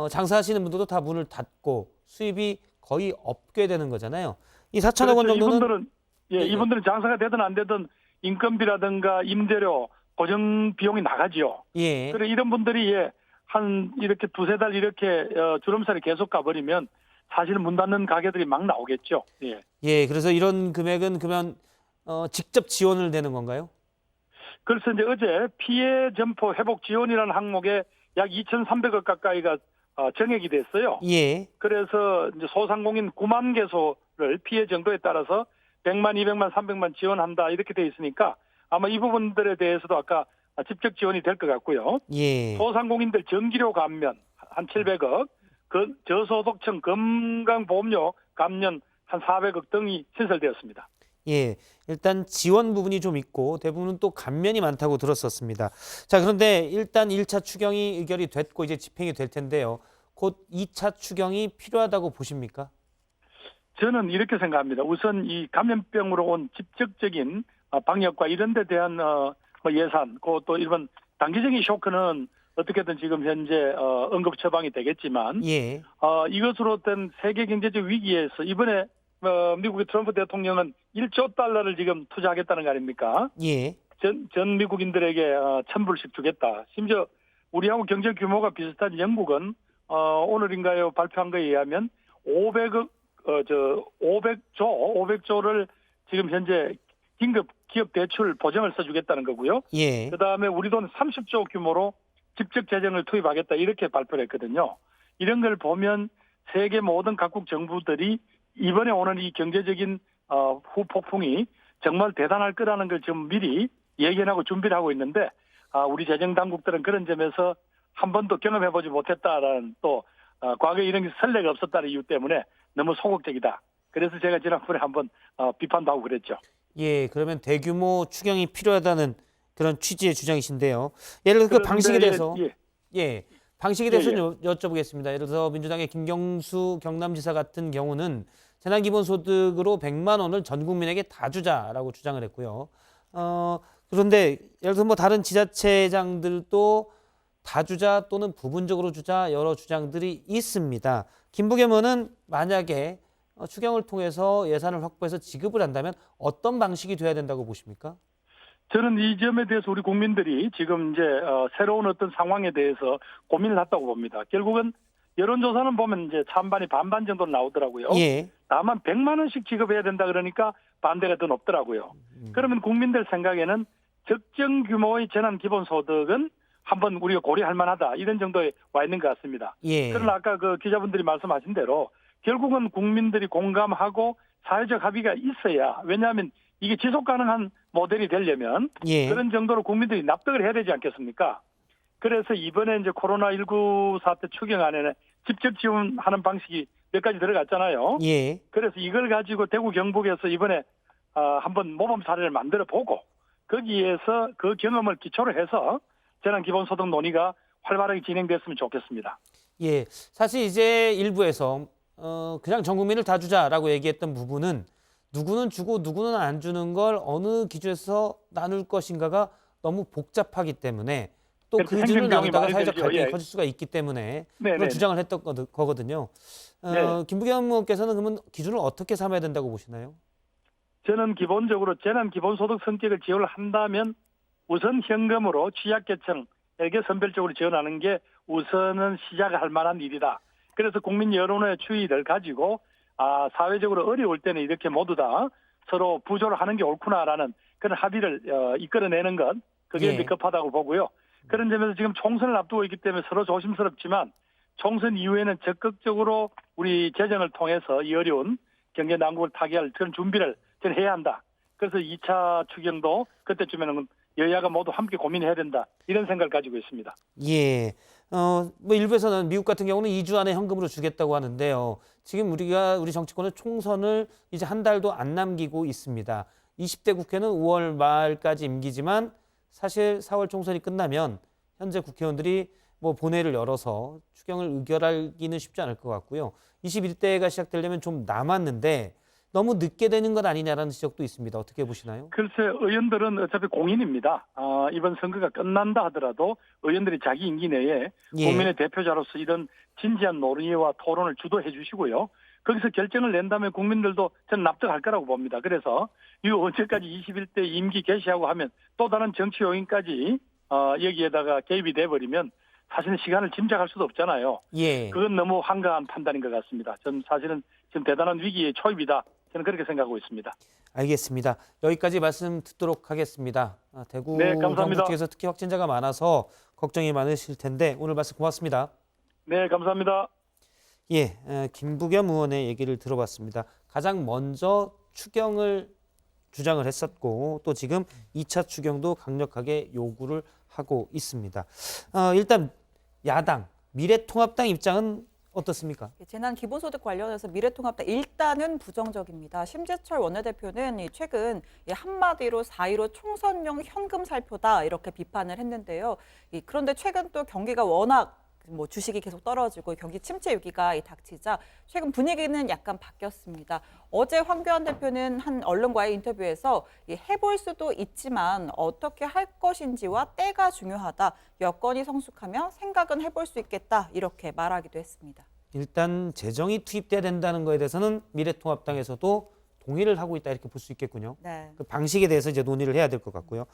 [SPEAKER 1] 장사하시는 분들도 다 문을 닫고 수입이 거의 없게 되는 거잖아요. 이 4천억 원
[SPEAKER 15] 그렇죠.
[SPEAKER 1] 정도는
[SPEAKER 15] 이분들은 장사가 되든 안 되든 인건비라든가 임대료 고정 비용이 나가지요.
[SPEAKER 1] 예.
[SPEAKER 15] 그래 이런 분들이 한 이렇게 두세 달 이렇게 주름살이 계속 가버리면 사실은 문 닫는 가게들이 막 나오겠죠. 예.
[SPEAKER 1] 예, 그래서 이런 금액은 그러면 직접 지원을 되는 건가요?
[SPEAKER 15] 그래서 이제 어제 피해 점포 회복 지원이라는 항목에 약 2,300억 가까이가 정액이 됐어요.
[SPEAKER 1] 예.
[SPEAKER 15] 그래서 이제 소상공인 9만 개소를 피해 정도에 따라서 100만, 200만, 300만 지원한다 이렇게 돼 있으니까 아마 이 부분들에 대해서도 아까 직접 지원이 될 것 같고요.
[SPEAKER 1] 예.
[SPEAKER 15] 소상공인들 전기료 감면 한 700억, 저소득층 건강보험료 감면 한 400억 등이 신설되었습니다.
[SPEAKER 1] 예, 일단 지원 부분이 좀 있고 대부분은 또 감면이 많다고 들었었습니다. 자, 그런데 일단 1차 추경이 의결이 됐고 이제 집행이 될 텐데요. 곧 2차 추경이 필요하다고 보십니까?
[SPEAKER 15] 저는 이렇게 생각합니다. 우선 이 감염병으로 온 직접적인 방역과 이런 데 대한 예산, 또 이런 단기적인 쇼크는 어떻게든 지금 현재 응급 처방이 되겠지만
[SPEAKER 1] 예.
[SPEAKER 15] 이것으로 된 세계 경제적 위기에서 이번에 미국의 트럼프 대통령은 1조 달러를 지금 투자하겠다는 거 아닙니까?
[SPEAKER 1] 예.
[SPEAKER 15] 전 미국인들에게 1,000불씩 주겠다. 심지어 우리하고 경제 규모가 비슷한 영국은 오늘인가요 발표한 거에 의하면 500조를 지금 현재 긴급 기업 대출 보증을 써주겠다는 거고요.
[SPEAKER 1] 예.
[SPEAKER 15] 그다음에 우리 돈 30조 규모로 직접 재정을 투입하겠다 이렇게 발표를 했거든요. 이런 걸 보면 세계 모든 각국 정부들이 이번에 오는 이 경제적인 후폭풍이 정말 대단할 거라는 걸 지금 미리 예견하고 준비를 하고 있는데 우리 재정 당국들은 그런 점에서 한 번도 경험해보지 못했다라는 또 과거에 이런 게 선례가 없었다는 이유 때문에 너무 소극적이다. 그래서 제가 지난번에 한번 비판도 하고 그랬죠.
[SPEAKER 1] 예, 그러면 대규모 추경이 필요하다는 그런 취지의 주장이신데요. 예를 들어 그 방식에 대해서 방식에 대해서는 여쭤보겠습니다. 예를 들어서 민주당의 김경수 경남지사 같은 경우는 재난기본소득으로 100만 원을 전 국민에게 다 주자라고 주장을 했고요. 그런데 예를 들어 뭐 다른 지자체장들도 다 주자 또는 부분적으로 주자 여러 주장들이 있습니다. 김부겸 의원은 만약에 추경을 통해서 예산을 확보해서 지급을 한다면 어떤 방식이 돼야 된다고 보십니까?
[SPEAKER 15] 저는 이 점에 대해서 우리 국민들이 지금 이제 새로운 어떤 상황에 대해서 고민을 했다고 봅니다. 결국은 여론조사는 보면 이제 찬반이 반반 정도 나오더라고요.
[SPEAKER 1] 예.
[SPEAKER 15] 다만 100만 원씩 지급해야 된다 그러니까 반대가 더 높더라고요. 그러면 국민들 생각에는 적정 규모의 재난기본소득은 한번 우리가 고려할 만하다 이런 정도에 와 있는 것 같습니다.
[SPEAKER 1] 예.
[SPEAKER 15] 그러나 아까 그 기자분들이 말씀하신 대로 결국은 국민들이 공감하고 사회적 합의가 있어야 왜냐하면 이게 지속 가능한 모델이 되려면 그런 정도로 국민들이 납득을 해야 되지 않겠습니까? 그래서 이번에 이제 코로나19 사태 추경안에는 직접 지원하는 방식이 몇 가지 들어갔잖아요.
[SPEAKER 1] 예.
[SPEAKER 15] 그래서 이걸 가지고 대구 경북에서 이번에 한번 모범 사례를 만들어 보고 거기에서 그 경험을 기초로 해서 재난기본소득 논의가 활발하게 진행됐으면 좋겠습니다.
[SPEAKER 1] 예, 사실 이제 일부에서 그냥 전 국민을 다 주자라고 얘기했던 부분은 누구는 주고 누구는 안 주는 걸 어느 기준에서 나눌 것인가가 너무 복잡하기 때문에 또
[SPEAKER 15] 그래서
[SPEAKER 1] 그 기준을
[SPEAKER 15] 행정비용이
[SPEAKER 1] 나누다가
[SPEAKER 15] 많이
[SPEAKER 1] 사회적
[SPEAKER 15] 들죠.
[SPEAKER 1] 갈등이
[SPEAKER 15] 예.
[SPEAKER 1] 커질 수가 있기 때문에
[SPEAKER 15] 네,
[SPEAKER 1] 그런
[SPEAKER 15] 네.
[SPEAKER 1] 주장을 했던 거거든요.
[SPEAKER 15] 네.
[SPEAKER 1] 김부겸 의원께서는 그러면 기준을 어떻게 삼아야 된다고 보시나요?
[SPEAKER 15] 저는 기본적으로 재난 기본소득 성격을 지원을 한다면 우선 현금으로 취약계층에게 선별적으로 지원하는 게 우선은 시작할 만한 일이다. 그래서 국민 여론의 추이를 가지고 사회적으로 어려울 때는 이렇게 모두 다 서로 부조를 하는 게 옳구나라는 그런 합의를 이끌어내는 것, 그게
[SPEAKER 1] 예.
[SPEAKER 15] 이제 급하다고 보고요. 그런 점에서 지금 총선을 앞두고 있기 때문에 서로 조심스럽지만 총선 이후에는 적극적으로 우리 재정을 통해서 이 어려운 경제 난국을 타개할 그런 준비를 저는 해야 한다. 그래서 2차 추경도 그때쯤에는 여야가 모두 함께 고민해야 된다. 이런 생각을 가지고 있습니다.
[SPEAKER 1] 예. 뭐 일부에서는 미국 같은 경우는 2주 안에 현금으로 주겠다고 하는데요. 지금 우리 정치권은 총선을 이제 한 달도 안 남기고 있습니다. 20대 국회는 5월 말까지 임기지만 사실 4월 총선이 끝나면 현재 국회의원들이 뭐 본회의를 열어서 추경을 의결하기는 쉽지 않을 것 같고요. 21대가 시작되려면 좀 남았는데 너무 늦게 되는 것 아니냐라는 지적도 있습니다. 어떻게 보시나요?
[SPEAKER 15] 글쎄 의원들은 어차피 공인입니다. 이번 선거가 끝난다 하더라도 의원들이 자기 임기 내에
[SPEAKER 1] 예.
[SPEAKER 15] 국민의 대표자로서 이런 진지한 논의와 토론을 주도해 주시고요. 거기서 결정을 낸다면 국민들도 저는 납득할 거라고 봅니다. 그래서 이 언제까지 21대 임기 개시하고 하면 또 다른 정치 요인까지 여기에다가 개입이 돼버리면 사실은 시간을 짐작할 수도 없잖아요.
[SPEAKER 1] 예.
[SPEAKER 15] 그건 너무 황당한 판단인 것 같습니다. 저는 사실은 지금 대단한 위기의 초입이다. 저는 그렇게 생각하고 있습니다.
[SPEAKER 1] 알겠습니다. 여기까지 말씀 듣도록 하겠습니다. 대구
[SPEAKER 15] 네, 감사합니다.
[SPEAKER 1] 경북 쪽에서 특히 확진자가 많아서 걱정이 많으실 텐데 오늘 말씀 고맙습니다.
[SPEAKER 15] 네, 감사합니다.
[SPEAKER 1] 예, 김부겸 의원의 얘기를 들어봤습니다. 가장 먼저 추경을 주장을 했었고 또 지금 2차 추경도 강력하게 요구를 하고 있습니다. 일단 야당 미래통합당 입장은 어떻습니까?
[SPEAKER 5] 재난 기본소득 관련해서 미래통합당 일단은 부정적입니다. 심재철 원내대표는 최근 한마디로 4.15 총선용 현금 살표다 이렇게 비판을 했는데요. 그런데 최근 또 경기가 워낙 주식이 계속 떨어지고 경기 침체 위기가 닥치자 최근 분위기는 약간 바뀌었습니다. 어제 황교안 대표는 한 언론과의 인터뷰에서 해볼 수도 있지만 어떻게 할 것인지와 때가 중요하다. 여건이 성숙하면 생각은 해볼 수 있겠다. 이렇게 말하기도 했습니다. 일단
[SPEAKER 1] 재정이 투입돼야 된다는 거에 대해서는 미래통합당에서도 동의를 하고 있다 이렇게 볼 수 있겠군요.
[SPEAKER 5] 네.
[SPEAKER 1] 그 방식에 대해서 이제 논의를 해야 될 것 같고요.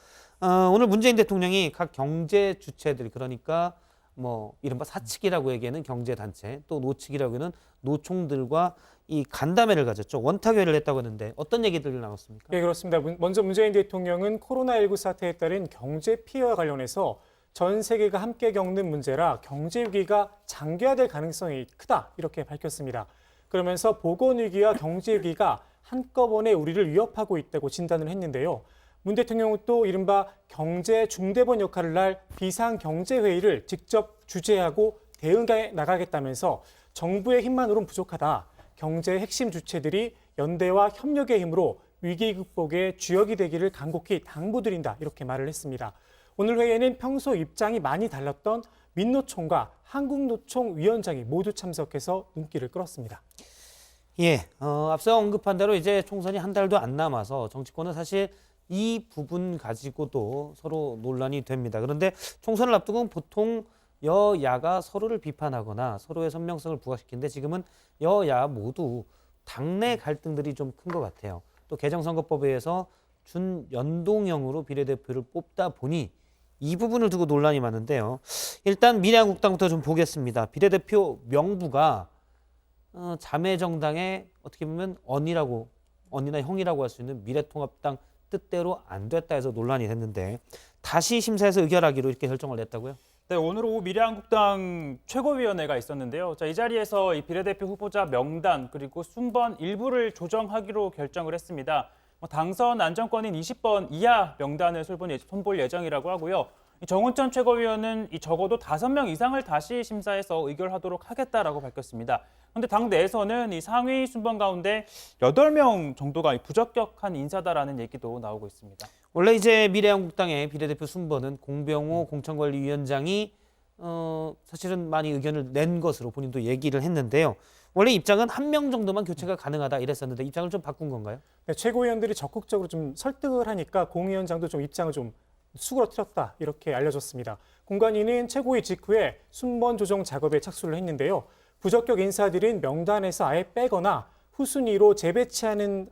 [SPEAKER 1] 오늘 문재인 대통령이 각 경제 주체들 그러니까 뭐 이른바 사측이라고 얘기하는 경제단체 또 노측이라고 하는 노총들과 이 간담회를 가졌죠. 원탁회를 했다고 하는데 어떤 얘기들을 나눴습니까?
[SPEAKER 6] 네, 그렇습니다. 먼저 문재인 대통령은 코로나19 사태에 따른 경제 피해와 관련해서 전 세계가 함께 겪는 문제라 경제 위기가 장기화될 가능성이 크다 이렇게 밝혔습니다. 그러면서 보건위기와 경제 위기가 한꺼번에 우리를 위협하고 있다고 진단을 했는데요. 문 대통령은 또 이른바 경제 중대본 역할을 할 비상경제회의를 직접 주재하고 대응해 나가겠다면서 정부의 힘만으로는 부족하다. 경제의 핵심 주체들이 연대와 협력의 힘으로 위기 극복의 주역이 되기를 간곡히 당부드린다. 이렇게 말을 했습니다. 오늘 회의에는 평소 입장이 많이 달랐던 민노총과 한국노총 위원장이 모두 참석해서 눈길을 끌었습니다.
[SPEAKER 1] 예, 앞서 언급한 대로 이제 총선이 한 달도 안 남아서 정치권은 사실 이 부분 가지고도 서로 논란이 됩니다. 그런데 총선을 앞두고 보통 여야가 서로를 비판하거나 서로의 선명성을 부각시키는데 지금은 여야 모두 당내 갈등들이 좀 큰 것 같아요. 또 개정선거법에 의해서 준연동형으로 비례대표를 뽑다 보니 이 부분을 두고 논란이 많은데요. 일단 미래한국당부터 좀 보겠습니다. 비례대표 명부가 자매정당의 어떻게 보면 언니나 형이라고 할 수 있는 미래통합당 뜻대로 안 됐다 해서 논란이 됐는데 다시 심사해서 의결하기로 이렇게 결정을 냈다고요?
[SPEAKER 11] 네, 오늘 오후 미래한국당 최고위원회가 있었는데요. 이 자리에서 이 비례대표 후보자 명단 그리고 순번 일부를 조정하기로 결정을 했습니다. 당선 안정권인 20번 이하 명단을 손볼 예정이라고 하고요. 정운천 최고위원은 적어도 5명 이상을 다시 심사해서 의결하도록 하겠다라고 밝혔습니다. 그런데 당 내에서는 이 상위 순번 가운데 8명 정도가 부적격한 인사다라는 얘기도 나오고 있습니다.
[SPEAKER 1] 원래 이제 미래한국당의 비례대표 순번은 공병호 공천관리위원장이 사실은 많이 의견을 낸 것으로 본인도 얘기를 했는데요. 원래 입장은 1명 정도만 교체가 가능하다 이랬었는데 입장을 좀 바꾼 건가요?
[SPEAKER 6] 네, 최고위원들이 적극적으로 좀 설득을 하니까 공 위원장도 좀 입장을 좀 수그러뜨렸다 이렇게 알려졌습니다. 공관위는 최고위 직후에 순번 조정 작업에 착수를 했는데요. 부적격 인사들은 명단에서 아예 빼거나 후순위로 재배치하는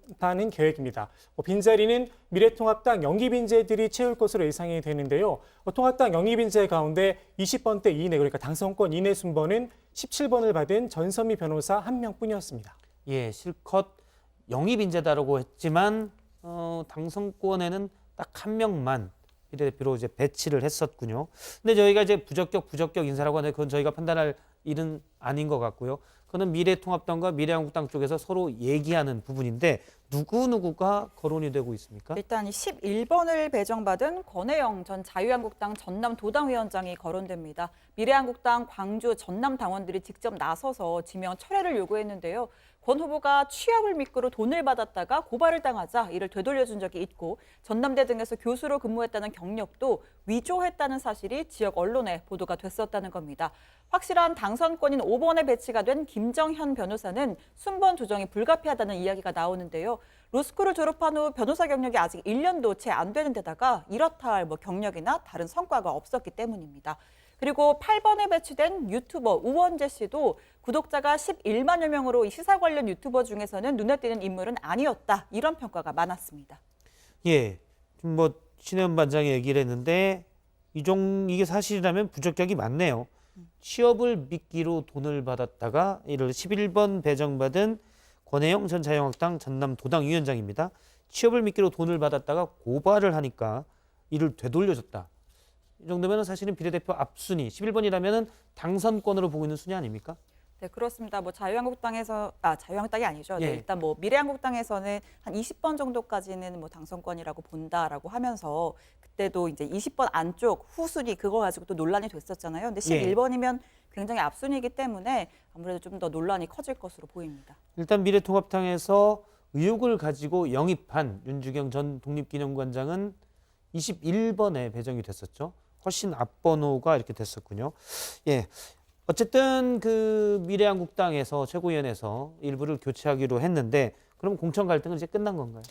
[SPEAKER 6] 계획입니다. 빈자리는 미래통합당 영입인재들이 채울 것으로 예상이 되는데요. 통합당 영입인재 가운데 20번대 이내, 그러니까 당선권 이내 순번은 17번을 받은 전선미 변호사 1명뿐이었습니다.
[SPEAKER 1] 예, 실컷 영입인재다라고 했지만 당선권에는 딱 한 명만 비례대표로 이제 배치를 했었군요. 근데 저희가 이제 부적격 인사라고 하는데 그건 저희가 판단할 일은 아닌 것 같고요. 그거는 미래통합당과 미래한국당 쪽에서 서로 얘기하는 부분인데 누구가 거론이 되고 있습니까?
[SPEAKER 5] 일단 11번을 배정받은 권혜영 전 자유한국당 전남도당위원장이 거론됩니다. 미래한국당 광주 전남 당원들이 직접 나서서 지명 철회를 요구했는데요. 권 후보가 취업을 미끄러 돈을 받았다가 고발을 당하자 이를 되돌려준 적이 있고 전남대 등에서 교수로 근무했다는 경력도 위조했다는 사실이 지역 언론에 보도가 됐었다는 겁니다. 확실한 당선권인 5번에 배치가 된 김정현 변호사는 순번 조정이 불가피하다는 이야기가 나오는데요. 로스쿨을 졸업한 후 변호사 경력이 아직 1년도 채 안 되는 데다가 이렇다 할 경력이나 다른 성과가 없었기 때문입니다. 그리고 8번에 배치된 유튜버 우원재 씨도 구독자가 11만여 명으로 이 시사 관련 유튜버 중에서는 눈에 띄는 인물은 아니었다. 이런 평가가 많았습니다.
[SPEAKER 1] 예, 좀 신혜원 반장이 얘기를 했는데 이게 사실이라면 부적격이 많네요. 취업을 미끼로 돈을 받았다가 이를 11번 배정받은 권혜영 전 자유한국당 전남도당위원장입니다. 취업을 미끼로 돈을 받았다가 고발을 하니까 이를 되돌려줬다. 이 정도면 사실은 비례대표 앞순위 11번이라면 당선권으로 보고 있는 순위 아닙니까?
[SPEAKER 5] 네, 그렇습니다. 자유한국당이 아니죠.
[SPEAKER 1] 예.
[SPEAKER 5] 네, 일단 미래한국당에서는 한 20번 정도까지는 당선권이라고 본다라고 하면서 그때도 이제 20번 안쪽 후순위 그거 가지고 또 논란이 됐었잖아요. 근데 11번이면 굉장히 앞순위이기 때문에 아무래도 좀 더 논란이 커질 것으로 보입니다.
[SPEAKER 1] 일단 미래통합당에서 의혹을 가지고 영입한 윤주경 전 독립기념관장은 21번에 배정이 됐었죠. 훨씬 앞번호가 이렇게 됐었군요. 예. 어쨌든 미래한국당에서 최고위원회에서 일부를 교체하기로 했는데 그럼 공천 갈등은 이제 끝난 건가요?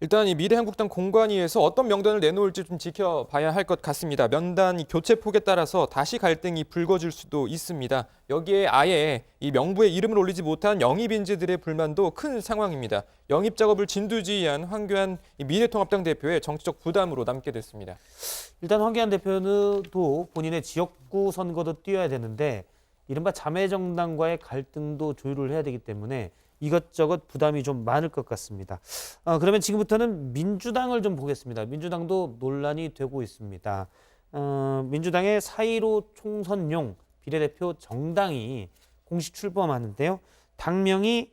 [SPEAKER 4] 일단 이 미래한국당 공관위에서 어떤 명단을 내놓을지 좀 지켜봐야 할 것 같습니다. 명단 교체 폭에 따라서 다시 갈등이 불거질 수도 있습니다. 여기에 아예 이 명부에 이름을 올리지 못한 영입인재들의 불만도 큰 상황입니다. 영입 작업을 진두지휘한 황교안 미래통합당 대표의 정치적 부담으로 남게 됐습니다.
[SPEAKER 1] 일단 황교안 대표는 또 본인의 지역구 선거도 뛰어야 되는데 이른바 자매정당과의 갈등도 조율을 해야 되기 때문에 이것저것 부담이 좀 많을 것 같습니다. 그러면 지금부터는 민주당을 좀 보겠습니다. 민주당도 논란이 되고 있습니다. 민주당의 4.15 총선용 비례대표 정당이 공식 출범하는데요. 당명이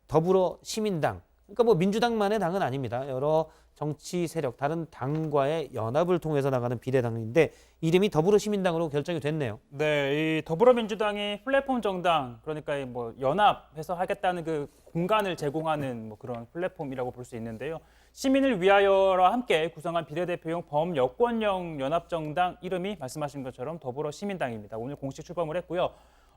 [SPEAKER 1] 더불어시민당. 그러니까 민주당만의 당은 아닙니다. 여러 정치 세력, 다른 당과의 연합을 통해서 나가는 비례당인데 이름이 더불어시민당으로 결정이 됐네요.
[SPEAKER 11] 네, 이 더불어민주당이 플랫폼 정당, 그러니까 연합해서 하겠다는 공간을 제공하는 그런 플랫폼이라고 볼 수 있는데요. 시민을 위하여와 함께 구성한 비례대표용 범여권형 연합정당 이름이 말씀하신 것처럼 더불어시민당입니다. 오늘 공식 출범을 했고요.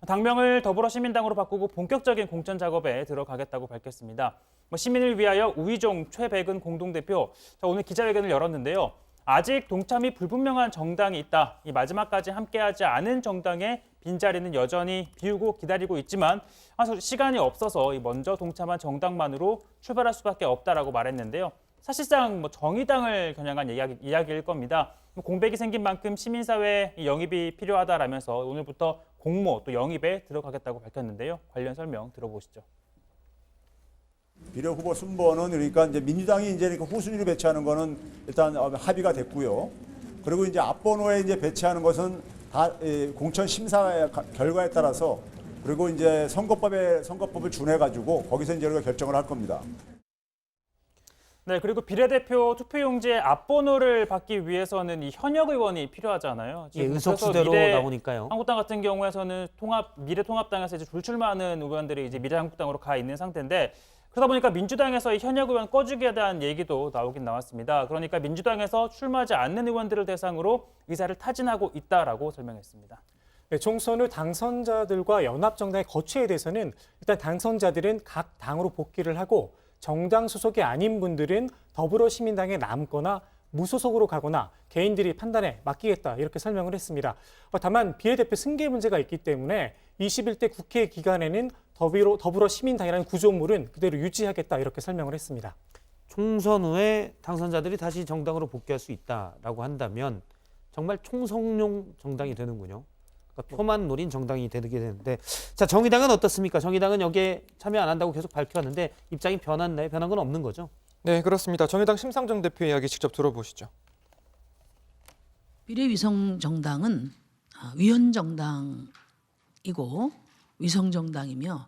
[SPEAKER 11] 당명을 더불어시민당으로 바꾸고 본격적인 공천 작업에 들어가겠다고 밝혔습니다. 시민을 위하여 우희종 최백은 공동대표 오늘 기자회견을 열었는데요. 아직 동참이 불분명한 정당이 있다. 이 마지막까지 함께하지 않은 정당의 빈자리는 여전히 비우고 기다리고 있지만 시간이 없어서 먼저 동참한 정당만으로 출발할 수밖에 없다라고 말했는데요. 사실상 정의당을 겨냥한 이야기일 겁니다. 공백이 생긴 만큼 시민사회 영입이 필요하다라면서 오늘부터 공모 또 영입에 들어가겠다고 밝혔는데요. 관련 설명 들어보시죠.
[SPEAKER 16] 비례 후보 순번은 그러니까 이제 민주당이 이제 후순위로 배치하는 거는 일단 합의가 됐고요. 그리고 이제 앞번호에 이제 배치하는 것은 다 공천 심사 결과에 따라서 그리고 이제 선거법을 준해 가지고 거기서 이제 우리가 결정을 할 겁니다.
[SPEAKER 11] 네, 그리고 비례대표 투표용지의 앞번호를 받기 위해서는 이 현역 의원이 필요하잖아요.
[SPEAKER 1] 예, 의석수대로 나오니까요.
[SPEAKER 11] 한국당 같은 경우에서는 미래통합당에서 이제 불출마하는 의원들이 이제 미래한국당으로 가 있는 상태인데 그러다 보니까 민주당에서 이 현역 의원 꺼주기에 대한 얘기도 나오긴 나왔습니다. 그러니까 민주당에서 출마하지 않는 의원들을 대상으로 의사를 타진하고 있다라고 설명했습니다.
[SPEAKER 6] 네, 총선 후 당선자들과 연합정당의 거취에 대해서는 일단 당선자들은 각 당으로 복귀를 하고 정당 소속이 아닌 분들은 더불어시민당에 남거나 무소속으로 가거나 개인들이 판단에 맡기겠다 이렇게 설명을 했습니다. 다만 비례대표 승계 문제가 있기 때문에 21대 국회 기간에는 더불어 시민당이라는 구조물은 그대로 유지하겠다 이렇게 설명을 했습니다.
[SPEAKER 1] 총선 후에 당선자들이 다시 정당으로 복귀할 수 있다라고 한다면 정말 총선용 정당이 되는군요. 그러니까 표만 노린 정당이 되게 되는데, 자, 정의당은 어떻습니까? 정의당은 여기에 참여 안 한다고 계속 밝혔는데 입장이 변했나요? 변한 건 없는 거죠?
[SPEAKER 4] 네, 그렇습니다. 정의당 심상정 대표 이야기 직접 들어보시죠.
[SPEAKER 17] 비례위성정당은 위헌정당이고 위성정당이며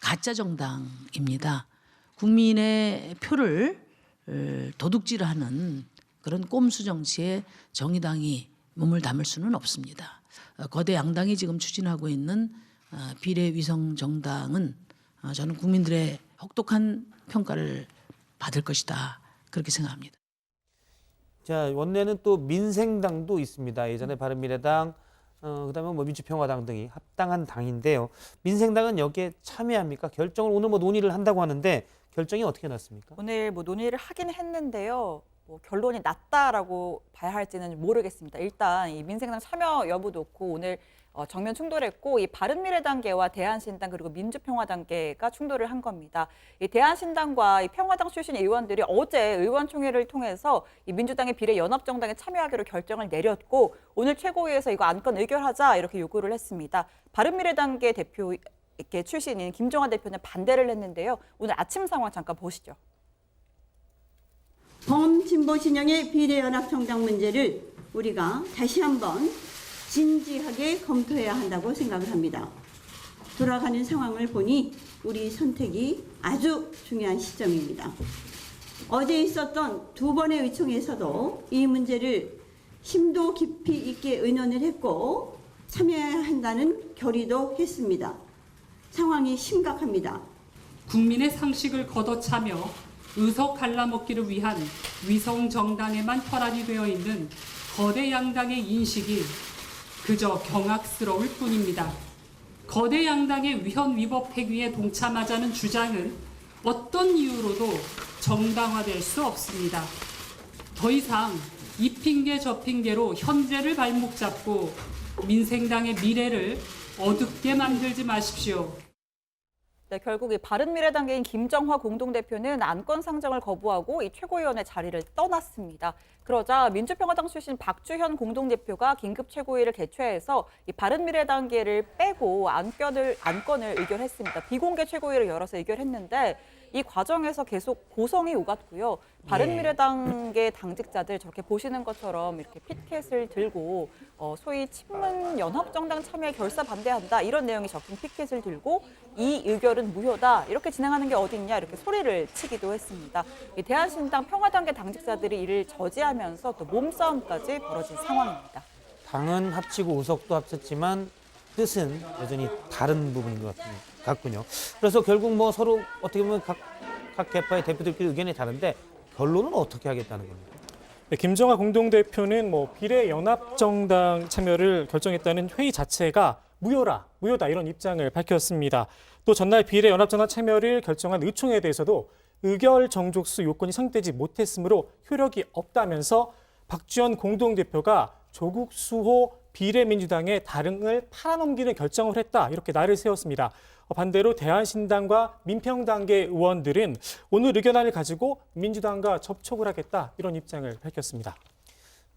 [SPEAKER 17] 가짜정당입니다. 국민의 표를 도둑질하는 그런 꼼수 정치에 정의당이 몸을 담을 수는 없습니다. 거대 양당이 지금 추진하고 있는 비례위성정당은 저는 국민들의 혹독한 평가를 받을 것이다. 그렇게 생각합니다.
[SPEAKER 1] 자, 원내는 또 민생당도 있습니다. 예전에 바른미래당, 그다음에 뭐 민주평화당 등이 합당한 당인데요. 민생당은 여기에 참여합니까? 결정을 오늘 뭐 논의를 한다고 하는데 결정이 어떻게 났습니까?
[SPEAKER 5] 오늘 뭐 논의를 하긴 했는데요. 뭐 결론이 났다라고 봐야 할지는 모르겠습니다. 일단 이 민생당 참여 여부 놓고 오늘 정면 충돌했고, 이 바른미래당계와 대한신당 그리고 민주평화당계가 충돌을 한 겁니다. 이 대한신당과 이 평화당 출신 의원들이 어제 의원총회를 통해서 이 민주당의 비례연합정당에 참여하기로 결정을 내렸고, 오늘 최고위에서 이거 안건 의결하자 이렇게 요구를 했습니다. 바른미래당계 대표 이렇게 출신인 김종환 대표는 반대를 했는데요. 오늘 아침 상황 잠깐 보시죠.
[SPEAKER 18] 범진보 진영의 비례연합정당 문제를 우리가 다시 한번 진지하게 검토해야 한다고 생각을 합니다. 돌아가는 상황을 보니 우리 선택이 아주 중요한 시점입니다. 어제 있었던 두 번의 의총에서도 이 문제를 심도 깊이 있게 의논을 했고 참여해야 한다는 결의도 했습니다. 상황이 심각합니다.
[SPEAKER 19] 국민의 상식을 걷어차며 의석 갈라먹기를 위한 위성 정당에만 혈안이 되어 있는 거대 양당의 인식이 그저 경악스러울 뿐입니다. 거대 양당의 위헌 위법 행위에 동참하자는 주장은 어떤 이유로도 정당화될 수 없습니다. 더 이상 이 핑계 저 핑계로 현재를 발목 잡고 민생당의 미래를 어둡게 만들지 마십시오.
[SPEAKER 5] 네, 결국 이 바른미래당계인 김정화 공동대표는 안건 상정을 거부하고 이 최고위원회 자리를 떠났습니다. 그러자 민주평화당 출신 박주현 공동대표가 긴급 최고위를 개최해서 이 바른미래당계를 빼고 안건을 의결했습니다. 비공개 최고위를 열어서 의결했는데 이 과정에서 계속 고성이 오갔고요. 바른미래당계 당직자들 저렇게 보시는 것처럼 이렇게 피켓을 들고 소위 친문연합정당 참여에 결사 반대한다 이런 내용이 적힌 피켓을 들고 이 의결은 무효다 이렇게 진행하는 게 어디 있냐 이렇게 소리를 치기도 했습니다. 이 대한신당 평화당계 당직자들이 이를 저지하면서 또 몸싸움까지 벌어진 상황입니다.
[SPEAKER 1] 당은 합치고 의석도 합쳤지만 뜻은 여전히 다른 부분인 것 같군요. 그래서 결국 뭐 서로 어떻게 보면 각 계파의 대표들끼리 의견이 다른데 결론은 어떻게 하겠다는 겁니까?
[SPEAKER 6] 네, 김정화 공동대표는 뭐 비례연합정당 참여를 결정했다는 회의 자체가 무효다 이런 입장을 밝혔습니다. 또 전날 비례연합정당 참여를 결정한 의총에 대해서도 의결 정족수 요건이 성립되지 못했으므로 효력이 없다면서 박주현 공동대표가 조국 수호 비례민주당의 당을 팔아넘기는 결정을 했다 이렇게 날을 세웠습니다. 반대로 대한신당과 민평당계 의원들은 오늘 의견안을 가지고 민주당과 접촉을 하겠다 이런 입장을 밝혔습니다.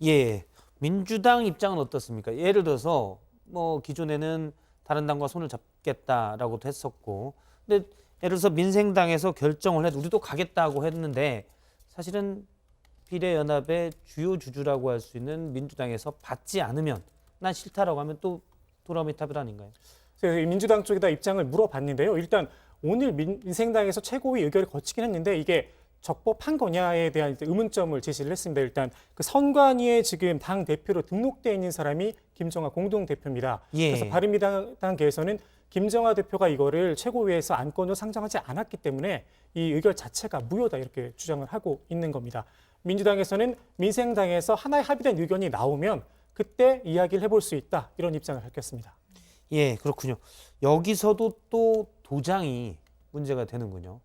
[SPEAKER 1] 예, 민주당 입장은 어떻습니까? 예를 들어서 뭐 기존에는 다른 당과 손을 잡겠다라고도 했었고, 근데 예를 들어서 민생당에서 결정을 해도 우리도 가겠다고 했는데 사실은 비례연합의 주요 주주라고 할 수 있는 민주당에서 받지 않으면 난 싫다라고 하면 또 도라미 탑일 아닌가요?
[SPEAKER 6] 민주당 쪽에다 입장을 물어봤는데요. 일단 오늘 민생당에서 최고위 의결을 거치긴 했는데 이게 적법한 거냐에 대한 의문점을 제시를 했습니다. 일단 그 선관위에 지금 당 대표로 등록되어 있는 사람이 김정화 공동대표입니다.
[SPEAKER 1] 예.
[SPEAKER 6] 그래서 바른미래당계에서는 김정화 대표가 이거를 최고위에서 안건으로 상정하지 않았기 때문에 이 의결 자체가 무효다 이렇게 주장을 하고 있는 겁니다. 민주당에서는 민생당에서 하나의 합의된 의견이 나오면 그때 이야기를 해볼 수 있다 이런 입장을 밝혔습니다.
[SPEAKER 1] 예, 그렇군요. 여기서도 또 도장이 문제가 되는군요.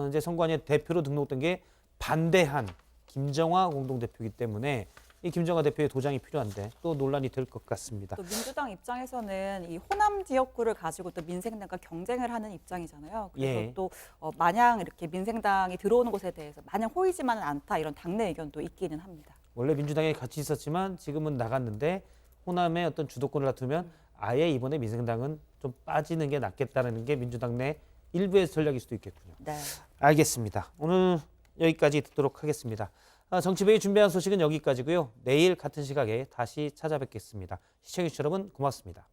[SPEAKER 1] 이제 선관위에 대표로 등록된 게 반대한 김정화 공동대표이기 때문에 이 김정화 대표의 도장이 필요한데 또 논란이 될 것 같습니다.
[SPEAKER 5] 또 민주당 입장에서는 이 호남 지역구를 가지고 또 민생당과 경쟁을 하는 입장이잖아요. 그래서
[SPEAKER 1] 예.
[SPEAKER 5] 또 마냥 이렇게 민생당이 들어오는 것에 대해서 마냥 호의지만은 않다 이런 당내 의견도 있기는 합니다.
[SPEAKER 1] 원래 민주당에 같이 있었지만 지금은 나갔는데 호남의 어떤 주도권을 다투면 아예 이번에 민생당은 좀 빠지는 게 낫겠다는 게 민주당 내 일부의 전략일 수도 있겠군요.
[SPEAKER 5] 네.
[SPEAKER 1] 알겠습니다. 오늘 여기까지 듣도록 하겠습니다. 정치부의 준비한 소식은 여기까지고요. 내일 같은 시각에 다시 찾아뵙겠습니다. 시청해주신 여러분 고맙습니다.